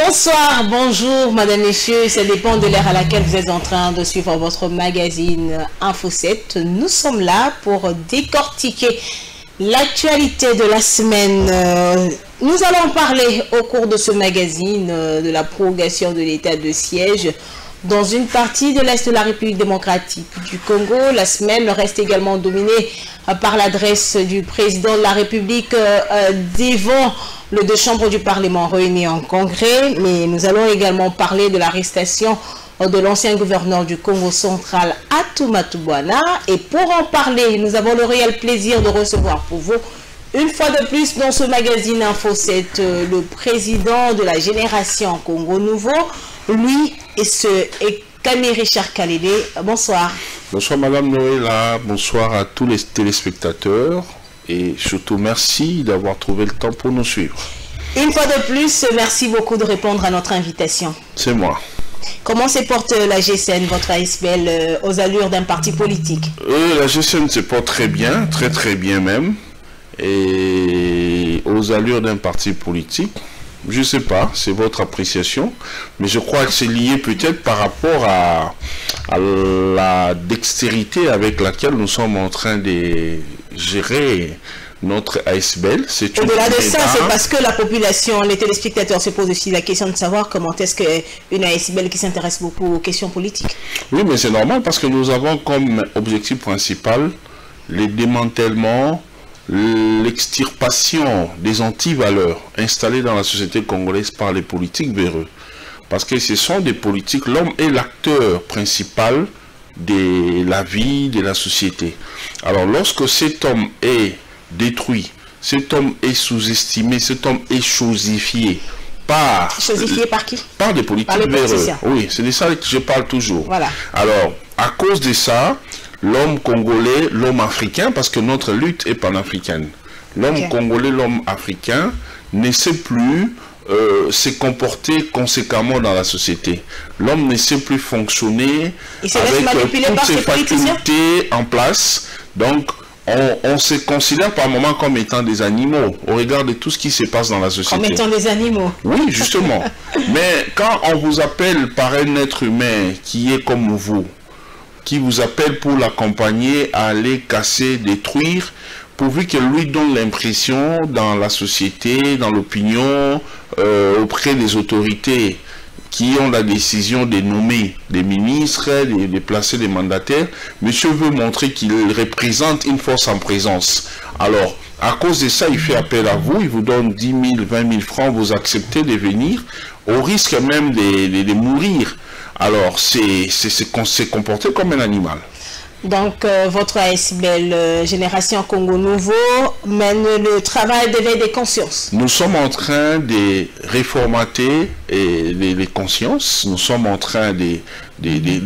Bonsoir, bonjour, madame, messieurs. Ça dépend de l'heure à laquelle vous êtes en train de suivre votre magazine Info 7. Nous sommes là pour décortiquer l'actualité de la semaine. Nous allons parler au cours de ce magazine de la prorogation de l'état de siège dans une partie de l'Est de la République démocratique du Congo. La semaine reste également dominée par l'adresse du président de la République devant les deux chambres du Parlement réunies en congrès. Mais nous allons également parler de l'arrestation de l'ancien gouverneur du Congo central, Atumatu Bwana. Et pour en parler, nous avons le réel plaisir de recevoir pour vous, une fois de plus dans ce magazine Info 7, le président de la génération Congo Nouveau, lui et Kami Richard Kalede. Bonsoir. Bonsoir Madame Noëlla, bonsoir à tous les téléspectateurs et surtout merci d'avoir trouvé le temps pour nous suivre. Une fois de plus, merci beaucoup de répondre à notre invitation. C'est moi. Comment se porte la GCN, votre ASBL, aux allures d'un parti politique? La GCN se porte très bien, très bien même. Et aux allures d'un parti politique, je ne sais pas, c'est votre appréciation, mais je crois que c'est lié peut-être par rapport à la dextérité avec laquelle nous sommes en train de gérer notre ASBL. Au-delà de ça, c'est parce que la population, les téléspectateurs se posent aussi la question de savoir comment est-ce qu'une ASBL qui s'intéresse beaucoup aux questions politiques. Oui, mais c'est normal parce que nous avons comme objectif principal le démantèlement, l'extirpation des antivaleurs installées dans la société congolaise par les politiques véreux. Parce que ce sont des politiques, l'homme est l'acteur principal de la vie de la société. Alors lorsque cet homme est détruit, cet homme est sous-estimé, cet homme est chosifié par... Chosifié par qui? Par des politiques véreux. Oui, c'est de ça que je parle toujours. Voilà. Alors, à cause de ça, l'homme congolais, l'homme africain, parce que notre lutte est panafricaine. L'homme congolais, l'homme africain ne sait plus se comporter conséquemment dans la société. L'homme ne sait plus fonctionner avec toutes ses facultés en place. Donc, on se considère par moments comme étant des animaux au regard de tout ce qui se passe dans la société. Comme étant des animaux. Oui, justement. Mais quand on vous appelle par un être humain qui est comme vous, qui vous appelle pour l'accompagner à aller casser, détruire, pourvu qu'elle lui donne l'impression dans la société, dans l'opinion, auprès des autorités qui ont la décision de nommer des ministres, de placer des mandataires, monsieur veut montrer qu'il représente une force en présence. Alors, à cause de ça, il fait appel à vous, il vous donne 10 000, 20 000 francs, vous acceptez de venir, au risque même de mourir. Alors, c'est comporté comme un animal. Donc, votre ASBL Génération Congo Nouveau mène le travail d'éveil des consciences. Nous sommes en train de réformater les consciences. Nous sommes en train de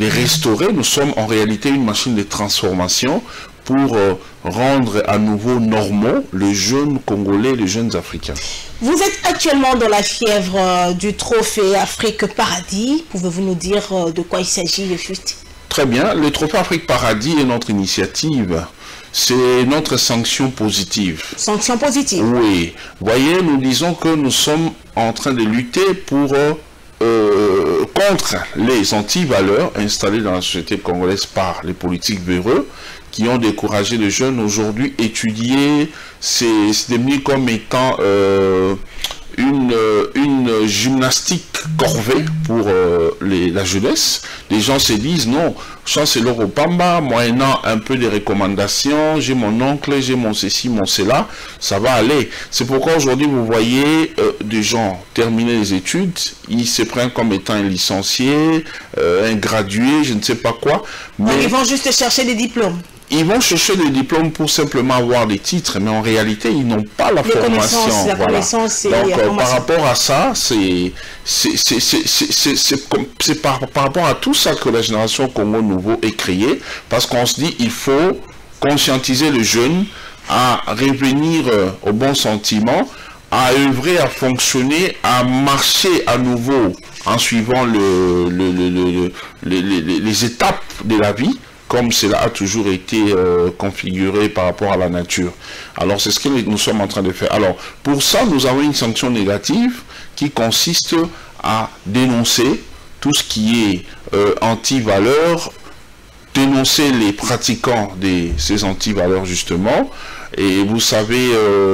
restaurer. Nous sommes en réalité une machine de transformation pour rendre à nouveau normaux les jeunes Congolais, les jeunes Africains. Vous êtes actuellement dans la fièvre du trophée Afrique Paradis. Pouvez-vous nous dire de quoi il s'agit juste? Très bien. Le trophée Afrique Paradis est notre initiative. C'est notre sanction positive. Sanction positive? Oui. Voyez, nous disons que nous sommes en train de lutter pour... contre les antivaleurs installées dans la société congolaise par les politiques véreux qui ont découragé les jeunes aujourd'hui étudier. C'est devenu comme étant une gymnastique corvée pour la jeunesse. Les gens se disent non, Chancellor Opamba, moyennant un peu de recommandations, j'ai mon oncle, j'ai mon ceci, mon cela, ça va aller. C'est pourquoi aujourd'hui vous voyez des gens terminer les études, ils se prennent comme étant un licencié, un gradué, je ne sais pas quoi. Mais ils vont juste chercher des diplômes. Ils vont chercher des diplômes pour simplement avoir des titres, mais en réalité, ils n'ont pas la formation. Donc, par rapport à ça, c'est par rapport à tout ça que la génération Congo Nouveau est créée, parce qu'on se dit il faut conscientiser les jeunes à revenir au bon sentiment, à œuvrer, à fonctionner, à marcher à nouveau en suivant les étapes de la vie, comme cela a toujours été configuré par rapport à la nature. Alors c'est ce que nous sommes en train de faire. Alors pour ça, nous avons une sanction négative qui consiste à dénoncer tout ce qui est anti-valeurs, dénoncer les pratiquants de ces anti-valeurs justement. Et vous savez,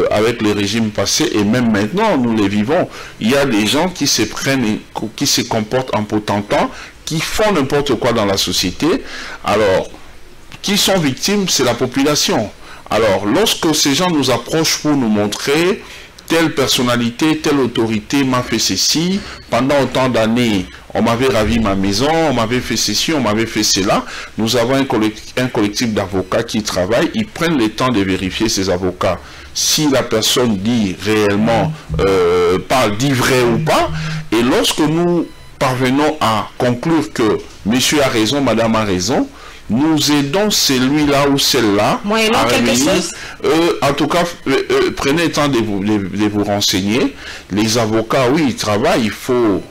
avec les régimes passés, et même maintenant, nous les vivons, il y a des gens qui se prennent, qui se comportent en potentats, qui font n'importe quoi dans la société. Alors, qui sont victimes, c'est la population. Alors, lorsque ces gens nous approchent pour nous montrer telle personnalité, telle autorité m'a fait ceci, pendant autant d'années, on m'avait ravi ma maison, on m'avait fait ceci, on m'avait fait cela. Nous avons un collectif d'avocats qui travaillent, ils prennent le temps de vérifier ces avocats. Si la personne dit réellement, dit vrai ou pas, et lorsque nous parvenons à conclure que monsieur a raison, madame a raison, nous aidons celui-là ou celle-là à revenir. En tout cas, prenez le temps de vous renseigner. Les avocats, oui, ils travaillent, il faut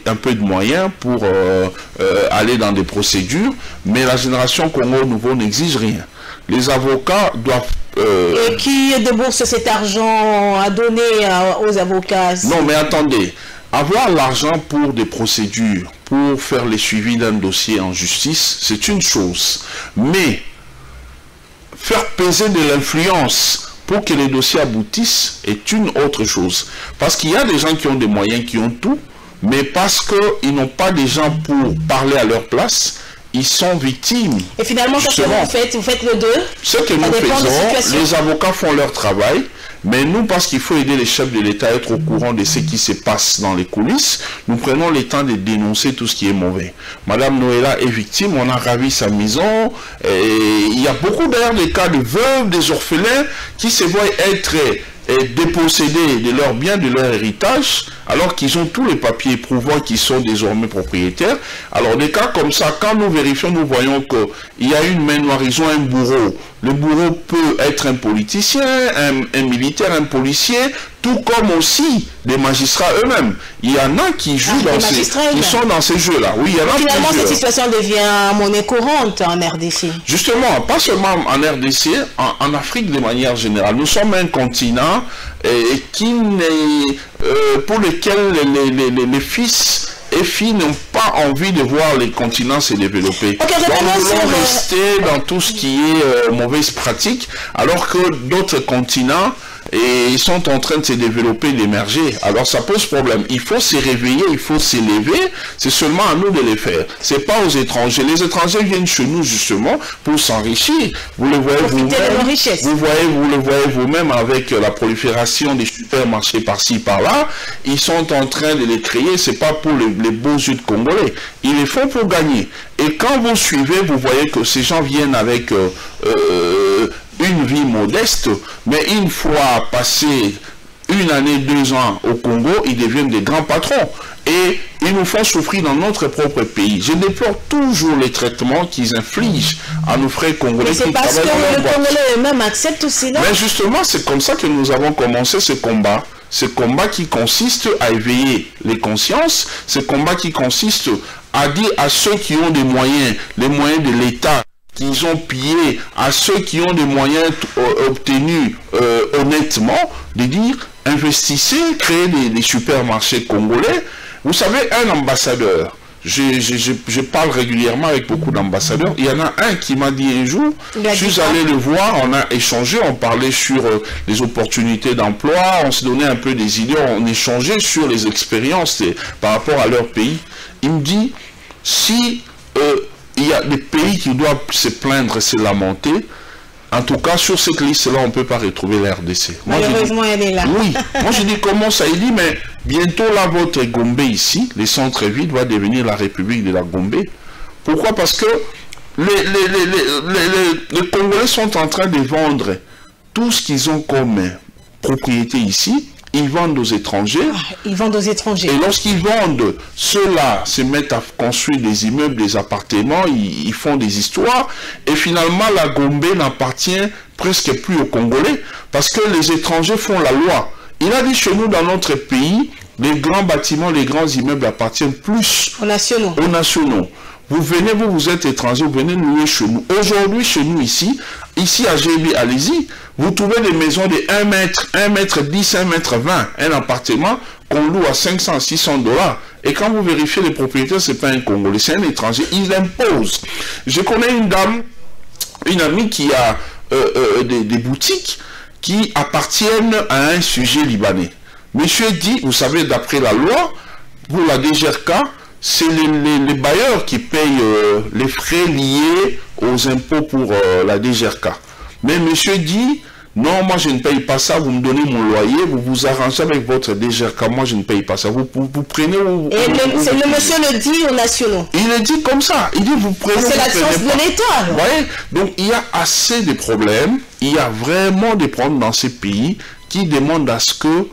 un peu de moyens pour aller dans des procédures, mais la génération Congo Nouveau n'exige rien. Les avocats doivent... Et qui débourse cet argent à donner aux avocats? Non, mais attendez. Avoir l'argent pour des procédures, pour faire les suivis d'un dossier en justice, c'est une chose. Mais faire peser de l'influence pour que les dossiers aboutissent est une autre chose. Parce qu'il y a des gens qui ont des moyens, qui ont tout, mais parce qu'ils n'ont pas des gens pour parler à leur place, ils sont victimes. Et finalement, ce que vous faites le deux. Ce que nous faisons, les avocats font leur travail. Mais nous, parce qu'il faut aider les chefs de l'État à être au courant de ce qui se passe dans les coulisses, nous prenons le temps de dénoncer tout ce qui est mauvais. Madame Noëlla est victime, on a ravi sa maison. Et il y a beaucoup d'ailleurs de cas de veuves, des orphelins qui se voient être dépossédés de leurs biens, de leur héritage, alors qu'ils ont tous les papiers prouvant qu'ils sont désormais propriétaires. Alors des cas comme ça, quand nous vérifions, nous voyons qu'il y a une main noire, ils ont un bourreau. Le bourreau peut être un politicien, un militaire, un policier, tout comme aussi des magistrats eux-mêmes. Il y en a qui jouent qui sont dans ces jeux-là. Oui, il y en a. Finalement, cette situation devient monnaie courante en RDC. Justement, pas seulement en RDC, en Afrique de manière générale. Nous sommes un continent pour lequel les fils et filles n'ont pas envie de voir les continents se développer. Donc nous voulons rester dans tout ce qui est mauvaise pratique, alors que d'autres continents ils sont en train de se développer, d'émerger. Alors ça pose problème. Il faut se réveiller, il faut s'élever. C'est seulement à nous de les faire. C'est pas aux étrangers. Les étrangers viennent chez nous justement pour s'enrichir. Vous le voyez vous-même. Vous le voyez vous-même avec la prolifération des supermarchés par-ci par-là. Ils sont en train de les créer. C'est pas pour les beaux yeux de Congolais. Ils les font pour gagner. Et quand vous suivez, vous voyez que ces gens viennent avec une vie modeste, mais une fois passé 1 année, 2 ans au Congo, ils deviennent des grands patrons. Et ils nous font souffrir dans notre propre pays. Je déplore toujours les traitements qu'ils infligent à nos frères congolais. C'est parce que les Congolais eux-mêmes acceptent aussi, non? Mais justement, c'est comme ça que nous avons commencé ce combat. Ce combat qui consiste à éveiller les consciences, ce combat qui consiste à dire à ceux qui ont des moyens, les moyens de l'État, qu'ils ont pillé, à ceux qui ont des moyens obtenus honnêtement, de dire investissez, créez des supermarchés congolais. Vous savez, un ambassadeur, je parle régulièrement avec beaucoup d'ambassadeurs, il y en a un qui m'a dit un jour, je suis allé le voir, on a échangé, on parlait sur les opportunités d'emploi, on se donnait un peu des idées, on échangeait sur les expériences par rapport à leur pays. Il me dit, si il y a des pays qui doivent se plaindre, se lamenter, en tout cas, sur cette liste-là, on ne peut pas retrouver la RDC. Malheureusement, elle est là. Oui. Moi, je dis comment ça? Il dit, mais bientôt, là, votre Gombe ici, les centres-villes, va devenir la République de la Gombe. Pourquoi? Parce que les Congolais sont en train de vendre tout ce qu'ils ont comme propriété ici. Ils vendent aux étrangers. Ils vendent aux étrangers. Et lorsqu'ils vendent, ceux-là se mettent à construire des immeubles, des appartements, ils font des histoires. Et finalement, la Gombe n'appartient presque plus aux Congolais parce que les étrangers font la loi. Il a dit chez nous, dans notre pays, les grands bâtiments, les grands immeubles appartiennent plus aux nationaux. Vous venez, vous êtes étranger, vous venez louer chez nous. Aujourd'hui, chez nous, ici à GB, allez-y, vous trouvez des maisons de 1 mètre, 1 mètre 10, 1 mètre 20, un appartement qu'on loue à 500, 600 $. Et quand vous vérifiez les propriétaires, c'est pas un Congolais, c'est un étranger. Ils imposent. Je connais une dame, une amie qui a des boutiques qui appartiennent à un sujet libanais. Monsieur dit, vous savez, d'après la loi, pour la DGRK, c'est les bailleurs qui payent les frais liés aux impôts pour la DGRK. Mais monsieur dit, non, moi je ne paye pas ça, vous me donnez mon loyer, vous vous arrangez avec votre DGRK, moi je ne paye pas ça. Vous prenez... le monsieur le dit aux nationaux. Il le dit comme ça, il dit vous prenez... C'est l'absence de l'État. Vous voyez? Donc il y a assez de problèmes, il y a vraiment des problèmes dans ces pays qui demandent à ce que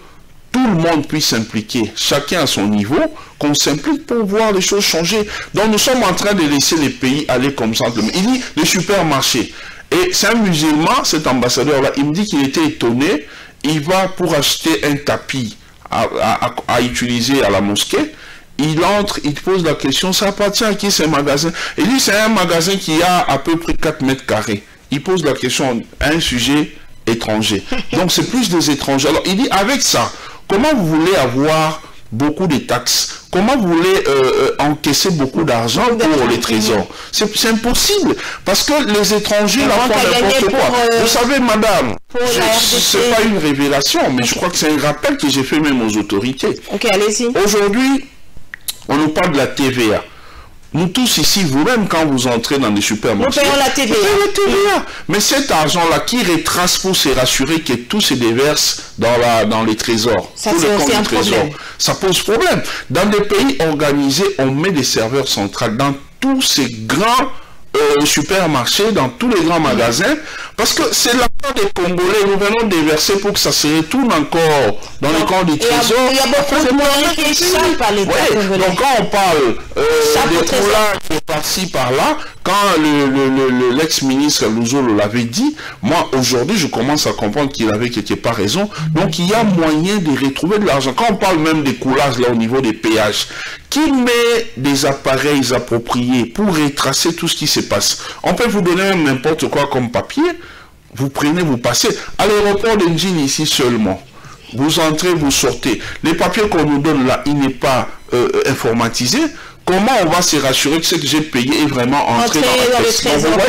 tout le monde puisse s'impliquer, chacun à son niveau, qu'on s'implique pour voir les choses changer. Donc nous sommes en train de laisser les pays aller comme ça. Il dit les supermarchés. Et c'est un musulman, cet ambassadeur-là, il me dit qu'il était étonné, il va pour acheter un tapis à utiliser à la mosquée, il entre, il pose la question, ça appartient à qui ce magasin? Il dit c'est un magasin qui a à peu près 4 mètres carrés. Il pose la question à un sujet étranger. Donc c'est plus des étrangers. Alors il dit avec ça, comment vous voulez avoir beaucoup de taxes? Comment vous voulez encaisser beaucoup d'argent pour les trésors? C'est impossible. Parce que les étrangers là font n'importe quoi. Vous savez, madame, ce n'est pas une révélation, mais je crois que c'est un rappel que j'ai fait même aux autorités. Ok, allez-y. Aujourd'hui, on nous parle de la TVA. Nous tous ici, vous-même, quand vous entrez dans les supermarchés, nous payons la TVA. Mais cet argent-là, qui retrace pour se rassurer que tout se déverse dans les trésors, ça, tout le compte un du trésor, problème. Ça pose problème. Dans des pays organisés, on met des serveurs centrales dans tous ces grands supermarchés, dans tous les grands magasins, parce que c'est l'argent des Congolais, nous venons déverser pour que ça se retourne encore dans les comptes du trésor. Il y a beaucoup de moyens qui échappent par l'État congolais. Donc quand on parle des coulages par-ci, par-là, quand l'ex-ministre Luzolo l'avait dit, moi aujourd'hui je commence à comprendre qu'il avait quelque part raison. Donc il y a moyen de retrouver de l'argent. Quand on parle même des coulages là au niveau des péages, qui met des appareils appropriés pour retracer tout ce qui se passe? On peut vous donner n'importe quoi comme papier, vous prenez, vous passez. À l'aéroport de Njili ici seulement, vous entrez, vous sortez. Les papiers qu'on nous donne là, il n'est pas informatisé. Comment on va se rassurer que ce que j'ai payé est vraiment entré dans la caisse?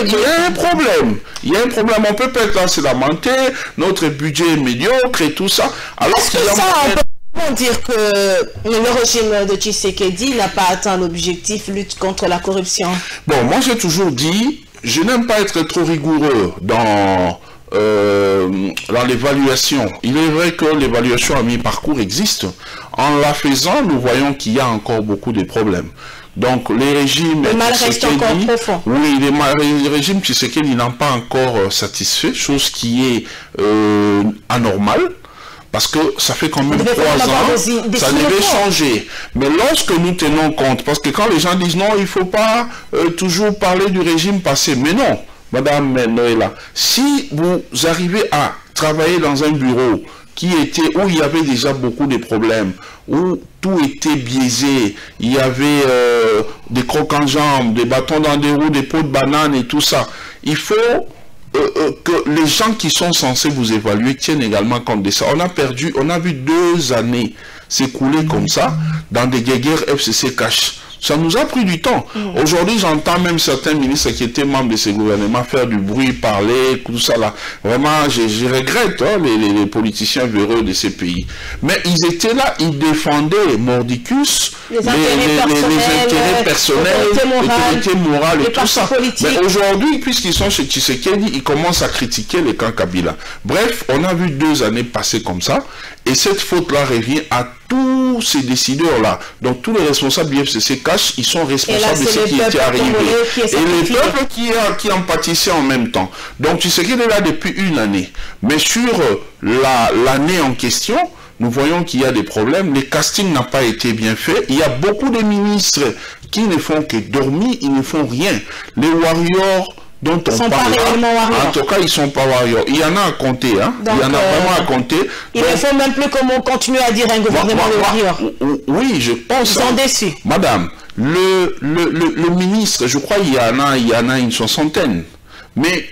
Il y a un problème. Il y a un problème. On peut pas être lamenter, notre budget est médiocre et tout ça. Alors est-ce que ça, on peut dire que le régime de Tshisekedi n'a pas atteint l'objectif lutte contre la corruption? Bon, moi j'ai toujours dit, je n'aime pas être trop rigoureux dans l'évaluation. Il est vrai que l'évaluation à mi-parcours existe. En la faisant, nous voyons qu'il y a encore beaucoup de problèmes. Donc les régimes... Le mal reste encore profond. Oui, les régimes Tshisekedi n'ont pas encore satisfait, chose qui est anormale. Parce que ça fait quand même 3 ans, ça devait changer. Mais lorsque nous tenons compte, parce que quand les gens disent non, il ne faut pas toujours parler du régime passé. Mais non, Madame Noëlla, si vous arrivez à travailler dans un bureau où il y avait déjà beaucoup de problèmes, où tout était biaisé, il y avait des crocs en jambes, des bâtons dans des roues, des pots de bananes et tout ça, il faut... que les gens qui sont censés vous évaluer tiennent également compte de ça. On a vu 2 années s'écouler comme ça dans des guéguerres FCC cash. Ça nous a pris du temps. Aujourd'hui, j'entends même certains ministres qui étaient membres de ces gouvernements faire du bruit, parler, tout ça là. Vraiment, je regrette les politiciens véreux de ces pays. Mais ils étaient là, ils défendaient mordicus, les intérêts personnels, l'autorité morale et tout ça. Mais aujourd'hui, puisqu'ils sont chez Tshisekedi, ils commencent à critiquer les camps Kabila. Bref, on a vu 2 années passer comme ça. Et cette faute-là revient à tous ces décideurs-là. Donc tous les responsables du FCC cash, ils sont responsables de ce qui était arrivé. Et les peuples qui en pâtissaient en même temps. Donc Tshisekedi est là depuis 1 année. Mais sur l'année en question, nous voyons qu'il y a des problèmes. Le casting n'a pas été bien fait. Il y a beaucoup de ministres qui ne font que dormir, ils ne font rien. Les warriors dont on parle là, en tout cas, ils ne sont pas warriors. Il y en a à compter, hein. Donc, il y en a vraiment à compter. Il ne faut même plus qu'on continue à dire un gouvernement de warriors. Oui, je pense. Ils sont déçus. Madame, le ministre, je crois qu'il y en a une 60aine. Mais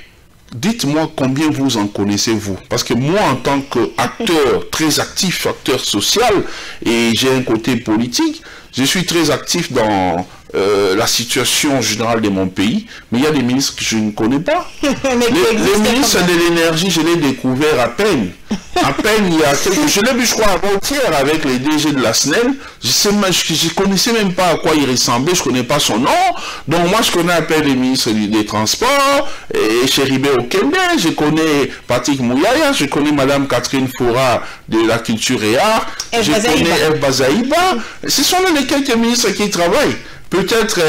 dites-moi combien vous en connaissez vous. Parce que moi, en tant qu'acteur très actif, acteur social, et j'ai un côté politique, je suis très actif dans la situation générale de mon pays, mais il y a des ministres que je ne connais pas. Les ministres de l'énergie, je l'ai découvert à peine. À peine il y a quelques... Je l'ai vu, je crois, avant-hier avec les DG de la SNEL. Je ne connaissais même pas à quoi il ressemblait, je ne connais pas son nom. Donc moi, je connais à peine les ministres des Transports, et Chéribé Okende, je connais Patrick Mouyaya, je connais Madame Catherine Fora de la Culture et Art, je connais El Bazaïba. Ce sont là les quelques ministres qui travaillent. Peut-être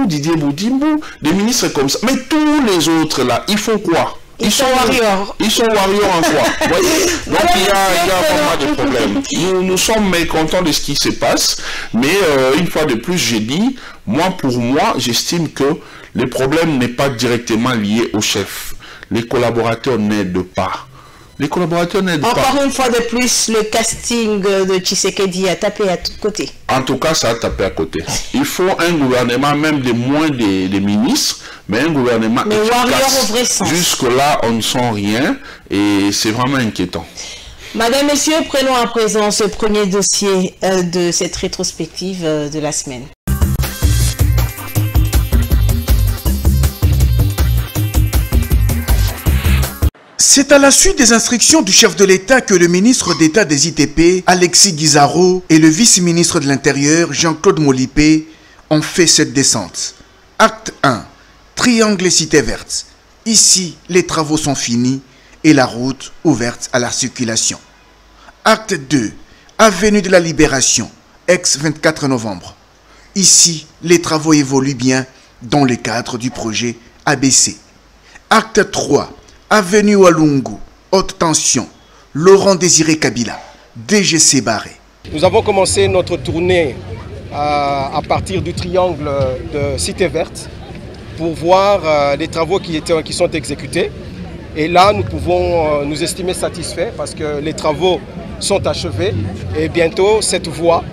Didier Boudimbo, des ministres comme ça. Mais tous les autres là, ils font quoi? Ils sont warriors. Ils sont warriors en quoi? Vous voyez? Donc il y a vraiment des problèmes. Nous sommes mécontents de ce qui se passe, mais une fois de plus, j'ai dit, pour moi, j'estime que le problème n'est pas directement lié au chef. Les collaborateurs n'aident pas. Les collaborateurs n'aident pas. Encore une fois de plus, le casting de Tshisekedi a tapé à tous côtés. En tout cas, ça a tapé à côté. Il faut un gouvernement, même de moins des ministres, mais un gouvernement efficace. Jusque-là, on ne sent rien et c'est vraiment inquiétant. Madame, Messieurs, prenons à présent ce premier dossier de cette rétrospective de la semaine. C'est à la suite des instructions du chef de l'État que le ministre d'État des ITP, Alexis Guizarro, et le vice-ministre de l'Intérieur, Jean-Claude Molipé, ont fait cette descente. Acte 1. Triangle Cité Verte. Ici, les travaux sont finis et la route ouverte à la circulation. Acte 2. Avenue de la Libération, ex-24 novembre. Ici, les travaux évoluent bien dans le cadre du projet ABC. Acte 3. Avenue Walungu, haute tension, Laurent Désiré Kabila, DGC Barré. Nous avons commencé notre tournée à partir du triangle de Cité Verte pour voir les travaux qui sont exécutés. Et là, nous pouvons nous estimer satisfaits parce que les travaux sont achevés et bientôt cette voie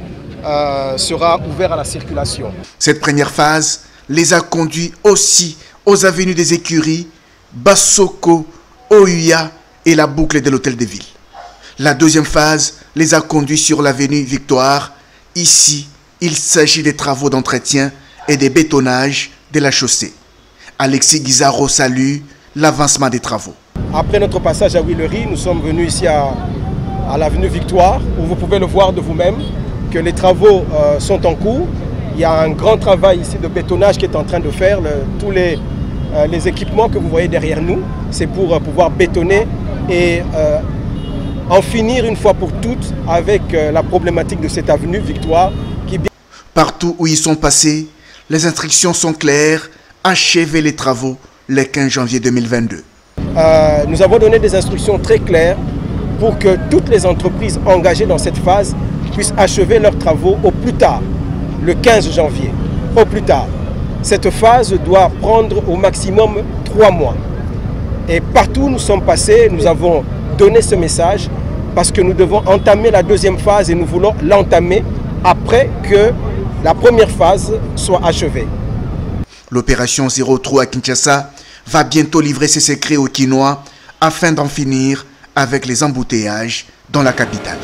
sera ouverte à la circulation. Cette première phase les a conduits aussi aux avenues des Écuries, Bassoko, Ouya et la boucle de l'hôtel de ville. La deuxième phase les a conduits sur l'avenue Victoire. Ici, il s'agit des travaux d'entretien et des bétonnages de la chaussée. Alexis Guizarro salue l'avancement des travaux. Après notre passage à Huillery, nous sommes venus ici à l'avenue Victoire, où vous pouvez le voir de vous-même, que les travaux sont en cours. Il y a un grand travail ici de bétonnage qui est en train de faire. Tous les équipements que vous voyez derrière nous, c'est pour pouvoir bétonner et en finir une fois pour toutes avec la problématique de cette avenue Victoire. Partout où ils sont passés, les instructions sont claires, achever les travaux le 15 janvier 2022. Nous avons donné des instructions très claires pour que toutes les entreprises engagées dans cette phase puissent achever leurs travaux au plus tard, le 15 janvier, au plus tard. Cette phase doit prendre au maximum 3 mois. Et partout où nous sommes passés, nous avons donné ce message parce que nous devons entamer la deuxième phase et nous voulons l'entamer après que la première phase soit achevée. L'opération 03 à Kinshasa va bientôt livrer ses secrets aux Kinois afin d'en finir avec les embouteillages dans la capitale.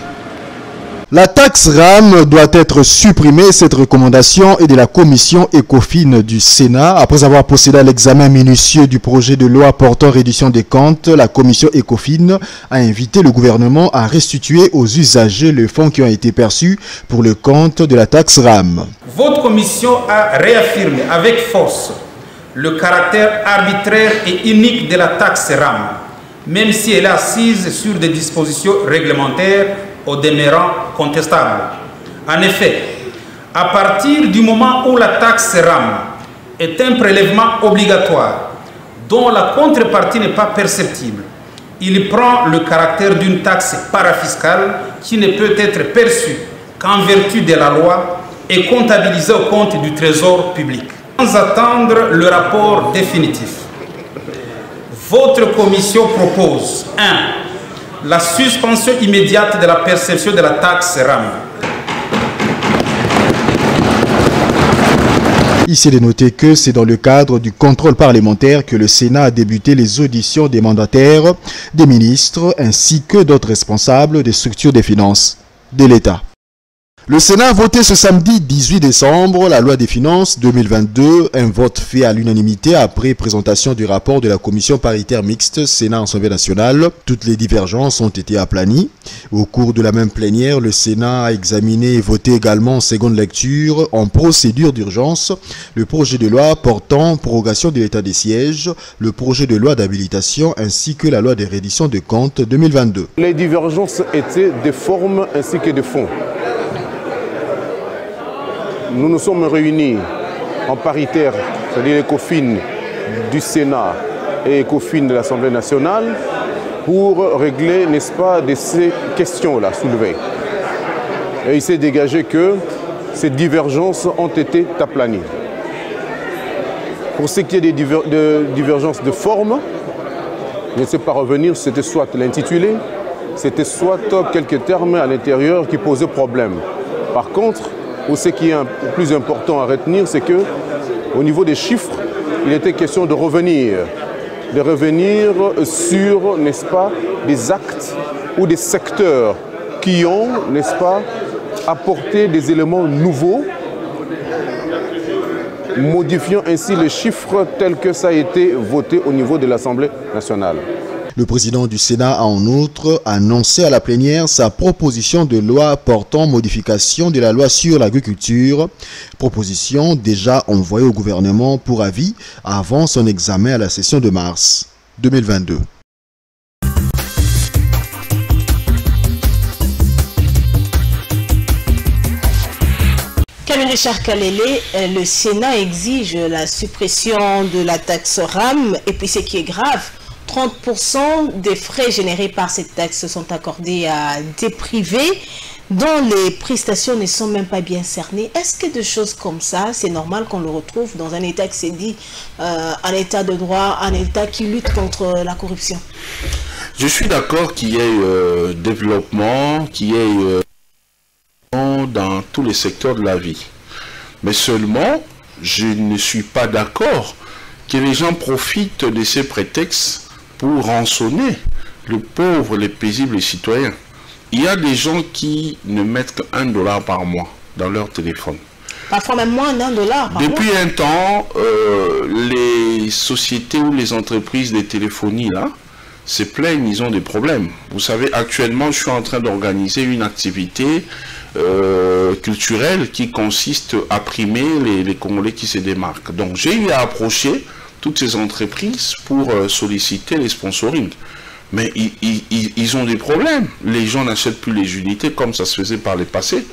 La taxe RAM doit être supprimée. Cette recommandation est de la commission ECOFIN du Sénat. Après avoir procédé à l'examen minutieux du projet de loi portant réduction des comptes, la commission ECOFIN a invité le gouvernement à restituer aux usagers les fonds qui ont été perçus pour le compte de la taxe RAM. Votre commission a réaffirmé avec force le caractère arbitraire et unique de la taxe RAM, même si elle est assise sur des dispositions réglementaires au demeurant contestable. En effet, à partir du moment où la taxe RAM est un prélèvement obligatoire dont la contrepartie n'est pas perceptible, il prend le caractère d'une taxe parafiscale qui ne peut être perçue qu'en vertu de la loi et comptabilisée au compte du trésor public. Sans attendre le rapport définitif, votre commission propose 1. La suspension immédiate de la perception de la taxe RAM. Ici, il est noté que c'est dans le cadre du contrôle parlementaire que le Sénat a débuté les auditions des mandataires, des ministres ainsi que d'autres responsables des structures des finances de l'État. Le Sénat a voté ce samedi 18 décembre la loi des finances 2022, un vote fait à l'unanimité après présentation du rapport de la commission paritaire mixte Sénat-Assemblée nationale. Toutes les divergences ont été aplanies. Au cours de la même plénière, le Sénat a examiné et voté également en seconde lecture, en procédure d'urgence, le projet de loi portant prorogation de l'état des sièges, le projet de loi d'habilitation ainsi que la loi de reddition de comptes 2022. Les divergences étaient de forme ainsi que de fond. Nous nous sommes réunis en paritaire, c'est-à-dire ECOFIN du Sénat et ECOFIN de l'Assemblée nationale, pour régler, n'est-ce pas, de ces questions-là soulevées. Et il s'est dégagé que ces divergences ont été aplanies. Pour ce qui est des divergences de forme, je ne sais pas revenir, c'était soit l'intitulé, c'était soit quelques termes à l'intérieur qui posaient problème. Par contre, ou ce qui est plus important à retenir, c'est que au niveau des chiffres, il était question de revenir sur, n'est-ce pas, des actes ou des secteurs qui ont, n'est-ce pas, apporté des éléments nouveaux, modifiant ainsi les chiffres tels que ça a été voté au niveau de l'Assemblée nationale. Le président du Sénat a en outre annoncé à la plénière sa proposition de loi portant modification de la loi sur l'agriculture, proposition déjà envoyée au gouvernement pour avis avant son examen à la session de mars 2022. Camille Richard Kalele, le Sénat exige la suppression de la taxe RAM et puis ce qui est grave, 30% des frais générés par cette taxe sont accordés à des privés dont les prestations ne sont même pas bien cernées. Est-ce que des choses comme ça, c'est normal qu'on le retrouve dans un État qui s'est dit un État de droit, un État qui lutte contre la corruption? Je suis d'accord qu'il y ait développement, qu'il y ait dans tous les secteurs de la vie. Mais seulement, je ne suis pas d'accord que les gens profitent de ces prétextes pour rançonner le pauvre, les paisibles citoyens. Il y a des gens qui ne mettent qu'1 $ par mois dans leur téléphone. Parfois même moins d'1 $ par mois. Depuis un temps, les sociétés ou les entreprises de téléphonie là se plaignent, ils ont des problèmes. Vous savez, actuellement, je suis en train d'organiser une activité culturelle qui consiste à primer les Congolais qui se démarquent. Donc j'ai eu à approcher toutes ces entreprises pour solliciter les sponsorings. Mais ils ont des problèmes. Les gens n'achètent plus les unités comme ça se faisait par le passé.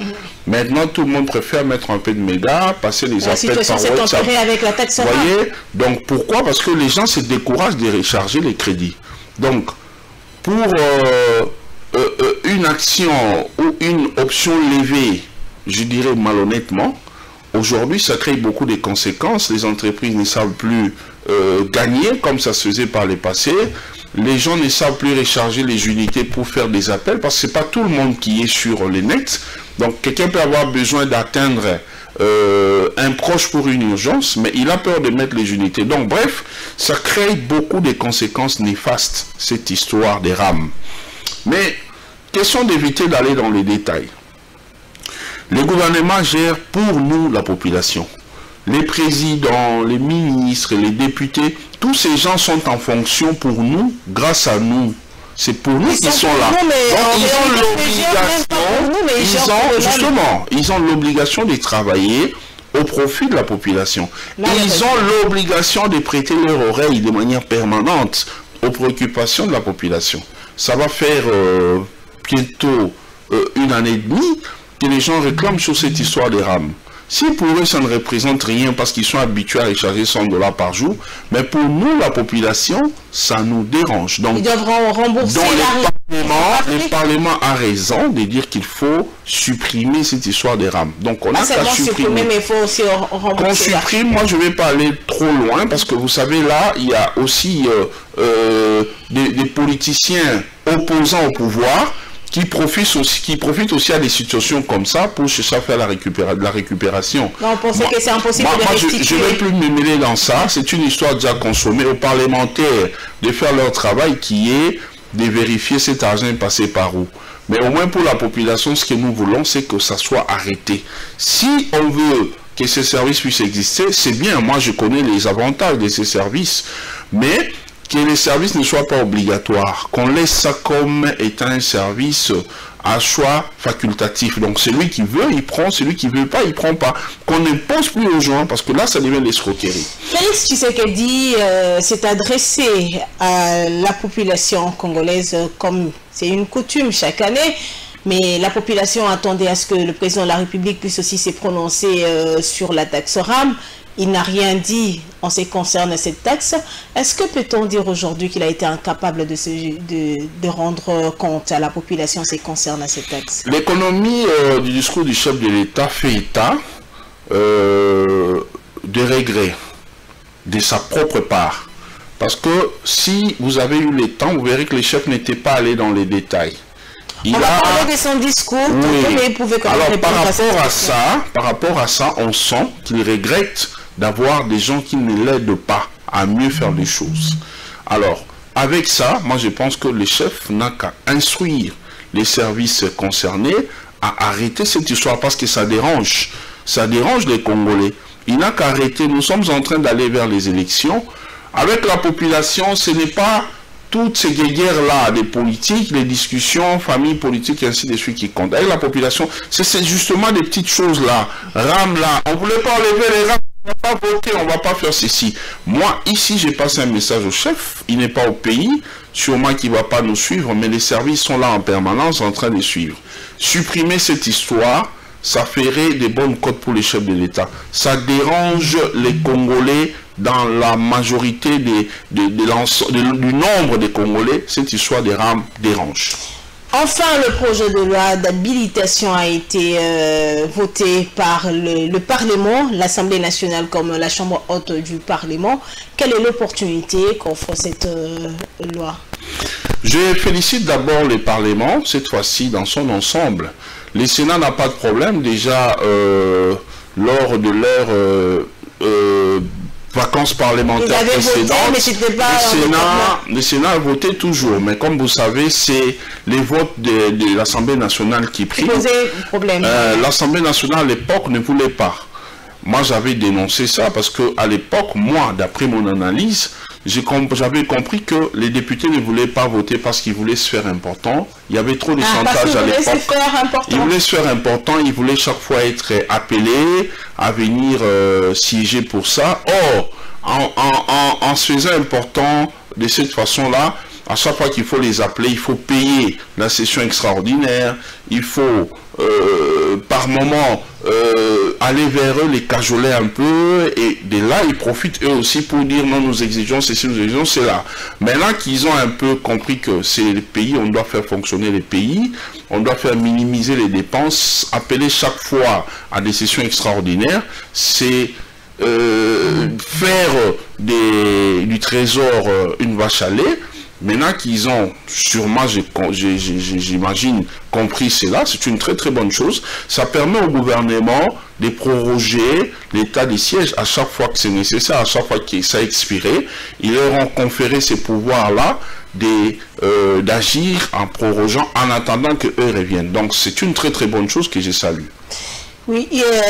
Maintenant, tout le monde préfère mettre un peu de mégas, passer les appels par WhatsApp. Avec la taxe. Vous voyez? Donc pourquoi? Parce que les gens se découragent de recharger les crédits. Donc, pour une action ou une option levée, je dirais malhonnêtement, aujourd'hui, ça crée beaucoup de conséquences. Les entreprises ne savent plus gagner comme ça se faisait par le passé. Les gens ne savent plus recharger les unités pour faire des appels parce que ce n'est pas tout le monde qui est sur les nets. Donc, quelqu'un peut avoir besoin d'atteindre un proche pour une urgence, mais il a peur de mettre les unités. Donc, bref, ça crée beaucoup de conséquences néfastes, cette histoire des RAM. Mais, question d'éviter d'aller dans les détails. Le gouvernement gère pour nous la population. Les présidents, les ministres, les députés, tous ces gens sont en fonction pour nous, grâce à nous. C'est pour nous qu'ils sont là. Donc, ils ont l'obligation de travailler au profit de la population. Ils ont l'obligation de prêter leur oreille de manière permanente aux préoccupations de la population. Ça va faire bientôt 1 année et demie que les gens réclament sur cette histoire des RAM. Si pour eux, ça ne représente rien parce qu'ils sont habitués à recharger 100 $ par jour, mais pour nous, la population, ça nous dérange. Donc, ils devront rembourser le Parlement a raison de dire qu'il faut supprimer cette histoire des RAM. Donc, on a qu'à supprimer. Mais il faut aussi rembourser. Qu'on supprime, moi, je ne vais pas aller trop loin parce que vous savez, là, il y a aussi des politiciens opposants au pouvoir qui profitent aussi à des situations comme ça pour chercher à faire la récupération. Non, on pensait que c'est impossible de restituer. Je ne vais plus me mêler dans ça. C'est une histoire déjà consommée aux parlementaires de faire leur travail qui est de vérifier cet argent est passé par où. Mais au moins pour la population, ce que nous voulons, c'est que ça soit arrêté. Si on veut que ces services puissent exister, c'est bien. Moi, je connais les avantages de ces services. Mais que les services ne soient pas obligatoires, qu'on laisse ça comme étant un service à choix facultatif. Donc celui qui veut, il prend, celui qui ne veut pas, il ne prend pas. Qu'on n'impose plus aux gens, parce que là, ça devient l'escroquerie. Félix Tshisekedi s'est adressé à la population congolaise comme c'est une coutume chaque année. Mais la population attendait à ce que le président de la République puisse aussi se prononcer sur la taxe RAM. Il n'a rien dit en ce qui concerne cette taxe. Est-ce que peut-on dire aujourd'hui qu'il a été incapable de rendre compte à la population en ce qui concerne cette taxe? L'économie du discours du chef de l'État fait état de regrets de sa propre part. Parce que si vous avez eu le temps, vous verrez que le chef n'était pas allé dans les détails. On va parler de son discours, oui. Mais il pouvait quand même alors par rapport à ça, on sent qu'il regrette d'avoir des gens qui ne l'aident pas à mieux faire les choses. Alors, avec ça, moi je pense que le chef n'a qu'à instruire les services concernés à arrêter cette histoire parce que ça dérange les Congolais. Il n'a qu'à arrêter, nous sommes en train d'aller vers les élections. Avec la population, ce n'est pas toutes ces guerres-là, des politiques, les discussions, famille politique et ainsi de suite qui comptent. Avec la population, c'est justement des petites choses-là. RAM là, on ne voulait pas enlever les RAM, on ne va pas voter, on ne va pas faire ceci. Moi, ici, j'ai passé un message au chef, il n'est pas au pays, sûrement qu'il ne va pas nous suivre, mais les services sont là en permanence en train de suivre. Supprimer cette histoire, ça ferait des bonnes cotes pour les chefs de l'État. Ça dérange les Congolais dans la majorité du nombre des Congolais. Cette histoire des rames dérange. Enfin, le projet de loi d'habilitation a été voté par le Parlement, l'Assemblée nationale comme la Chambre haute du Parlement. Quelle est l'opportunité qu'offre cette loi? Je félicite d'abord le Parlement, cette fois-ci dans son ensemble. Le Sénat n'a pas de problème. Déjà, lors de leur vacances parlementaires précédentes, le Sénat a voté toujours. Mais comme vous savez, c'est les votes de l'Assemblée nationale qui priment. L'Assemblée nationale à l'époque ne voulait pas. Moi, j'avais dénoncé ça parce qu'à l'époque, moi, d'après mon analyse, j'avais compris que les députés ne voulaient pas voter parce qu'ils voulaient se faire important. Il y avait trop de chantage à l'époque. Ils voulaient se faire important, ils voulaient chaque fois être appelés à venir siéger pour ça. Or, en se faisant important de cette façon-là, à chaque fois qu'il faut les appeler, il faut payer la session extraordinaire, il faut par moment aller vers eux, les cajoler un peu, et de là, ils profitent eux aussi pour dire non, nous exigeons ceci, nous exigeons cela. Maintenant qu'ils ont un peu compris que c'est le pays, on doit faire fonctionner les pays, on doit faire minimiser les dépenses, appeler chaque fois à des sessions extraordinaires, c'est faire du trésor une vache à lait. Maintenant qu'ils ont sûrement, j'imagine, compris cela, c'est une très très bonne chose. Ça permet au gouvernement de proroger l'état des sièges à chaque fois que c'est nécessaire, à chaque fois que ça a expiré. Ils leur ont conféré ces pouvoirs-là d'agir en prorogeant en attendant qu'eux reviennent. Donc c'est une très très bonne chose que je salue. Oui,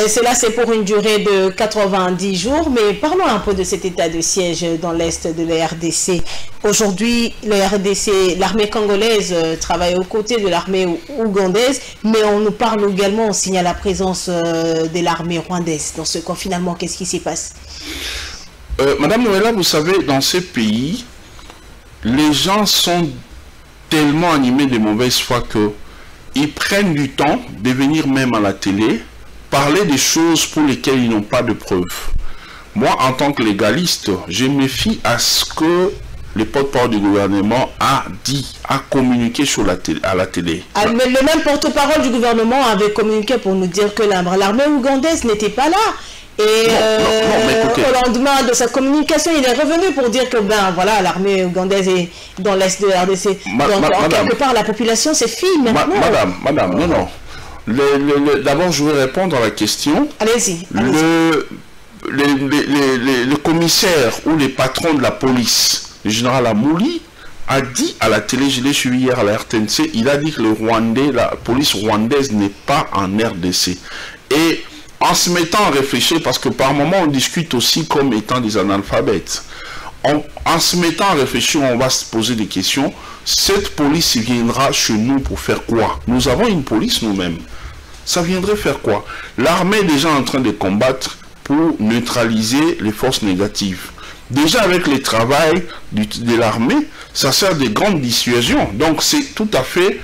cela c'est pour une durée de 90 jours, mais parlons un peu de cet état de siège dans l'est de la RDC. Aujourd'hui, la RDC, l'armée congolaise travaille aux côtés de l'armée ougandaise, mais on nous parle également, on signale la présence de l'armée rwandaise dans ce confinement. Qu'est-ce qui s'y passe? Madame Noëlla, vous savez, dans ces pays, les gens sont tellement animés de mauvaise foi qu'ils prennent du temps de venir même à la télé parler des choses pour lesquelles ils n'ont pas de preuves. Moi, en tant que légaliste, je me fie à ce que le porte-parole du gouvernement a dit, a communiqué à la télé. Mais le même porte-parole du gouvernement avait communiqué pour nous dire que l'armée ougandaise n'était pas là. Et au lendemain de sa communication, il est revenu pour dire que ben voilà, l'armée ougandaise est dans l'est de la RDC. Donc en quelque part, la population s'est fie maintenant. Madame, non. D'abord, je vais répondre à la question. Allez-y. Le commissaire ou les patrons de la police, le général Amouli, a dit à la télé, je l'ai suivi hier à la RTNC, il a dit que la police rwandaise n'est pas en RDC. Et en se mettant à réfléchir, parce que par moment on discute aussi comme étant des analphabètes, en se mettant à réfléchir, on va se poser des questions. Cette police viendra chez nous pour faire quoi? Nous avons une police nous-mêmes. Ça viendrait faire quoi? L'armée est déjà en train de combattre pour neutraliser les forces négatives. Déjà avec le travail de l'armée, ça sert de grande dissuasion. Donc c'est tout à fait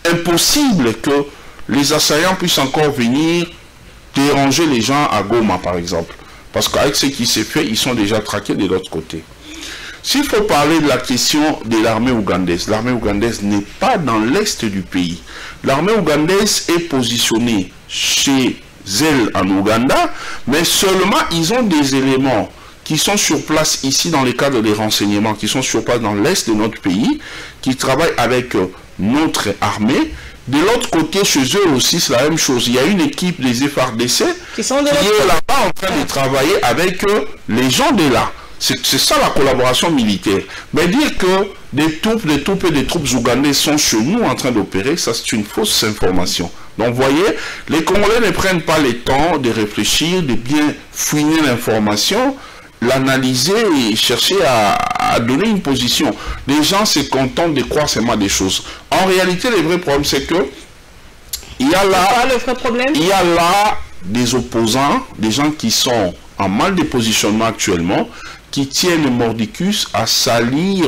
impossible que les assaillants puissent encore venir déranger les gens à Goma par exemple. Parce qu'avec ce qui s'est fait, ils sont déjà traqués de l'autre côté. S'il faut parler de la question de l'armée ougandaise n'est pas dans l'est du pays. L'armée ougandaise est positionnée chez elle en Ouganda, mais seulement ils ont des éléments qui sont sur place ici dans le cadre des renseignements, qui sont sur place dans l'est de notre pays, qui travaillent avec notre armée. De l'autre côté, chez eux aussi, c'est la même chose. Il y a une équipe des FARDC qui est là-bas en train de travailler avec les gens de là. C'est ça la collaboration militaire. Mais dire que des troupes ougandaises sont chez nous en train d'opérer, ça c'est une fausse information. Donc vous voyez, les Congolais ne prennent pas le temps de réfléchir, de bien fouiner l'information, l'analyser et chercher à donner une position. Les gens se contentent de croire seulement des choses. En réalité, le vrai problème, c'est que il y a là des opposants, des gens qui sont en mal de positionnement actuellement, qui tiennent mordicus à salir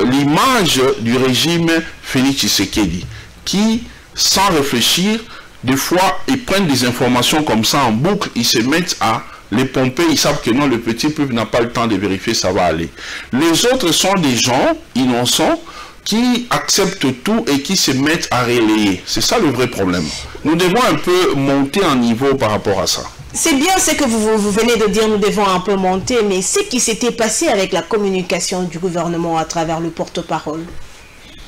l'image du régime Félix Tshisekedi, qui, sans réfléchir, des fois, ils prennent des informations comme ça en boucle, ils se mettent à les pomper, ils savent que non, le petit peuple n'a pas le temps de vérifier, ça va aller. Les autres sont des gens innocents qui acceptent tout et qui se mettent à relayer. C'est ça le vrai problème. Nous devons un peu monter en niveau par rapport à ça. C'est bien ce que vous venez de dire, nous devons un peu monter, mais ce qui s'était passé avec la communication du gouvernement à travers le porte-parole,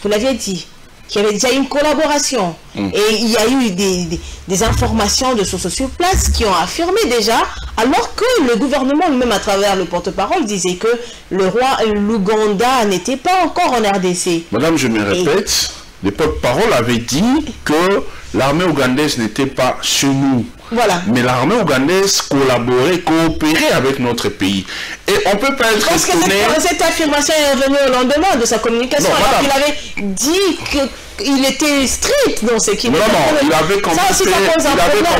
vous l'aviez dit, qu'il y avait déjà une collaboration. Et il y a eu des informations de sources sur place qui ont affirmé déjà, alors que le gouvernement lui-même à travers le porte-parole disait que l'Ouganda n'était pas encore en RDC. Madame, je me répète, le porte-parole avait dit que l'armée ougandaise n'était pas chez nous. Voilà. Mais l'armée ougandaise collaborait, coopérait avec notre pays. Et on ne peut pas être étonné... Parce que cette affirmation est revenue au lendemain de sa communication. Non, alors qu'il avait dit qu'il était strict dans ce qu'il disait. Il avait quand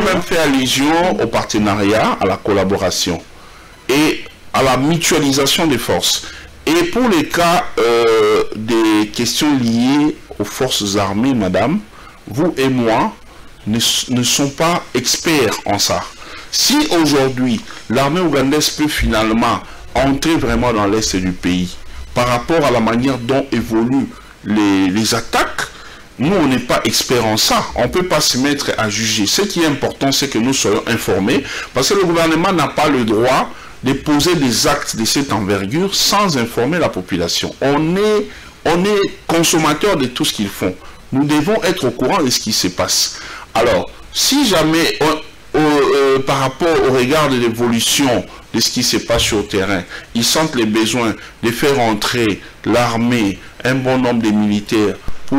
même fait allusion au partenariat, à la collaboration et à la mutualisation des forces. Et pour les cas des questions liées aux forces armées, madame, vous et moi, ne sont pas experts en ça. Si aujourd'hui, l'armée ougandaise peut finalement entrer vraiment dans l'est du pays, par rapport à la manière dont évoluent les attaques, nous, on n'est pas experts en ça. On ne peut pas se mettre à juger. Ce qui est important, c'est que nous soyons informés, parce que le gouvernement n'a pas le droit de poser des actes de cette envergure sans informer la population. On est consommateurs de tout ce qu'ils font. Nous devons être au courant de ce qui se passe. Alors, si jamais, par rapport au regard de l'évolution de ce qui se passe sur le terrain, ils sentent les besoins de faire entrer l'armée, un bon nombre de militaires pour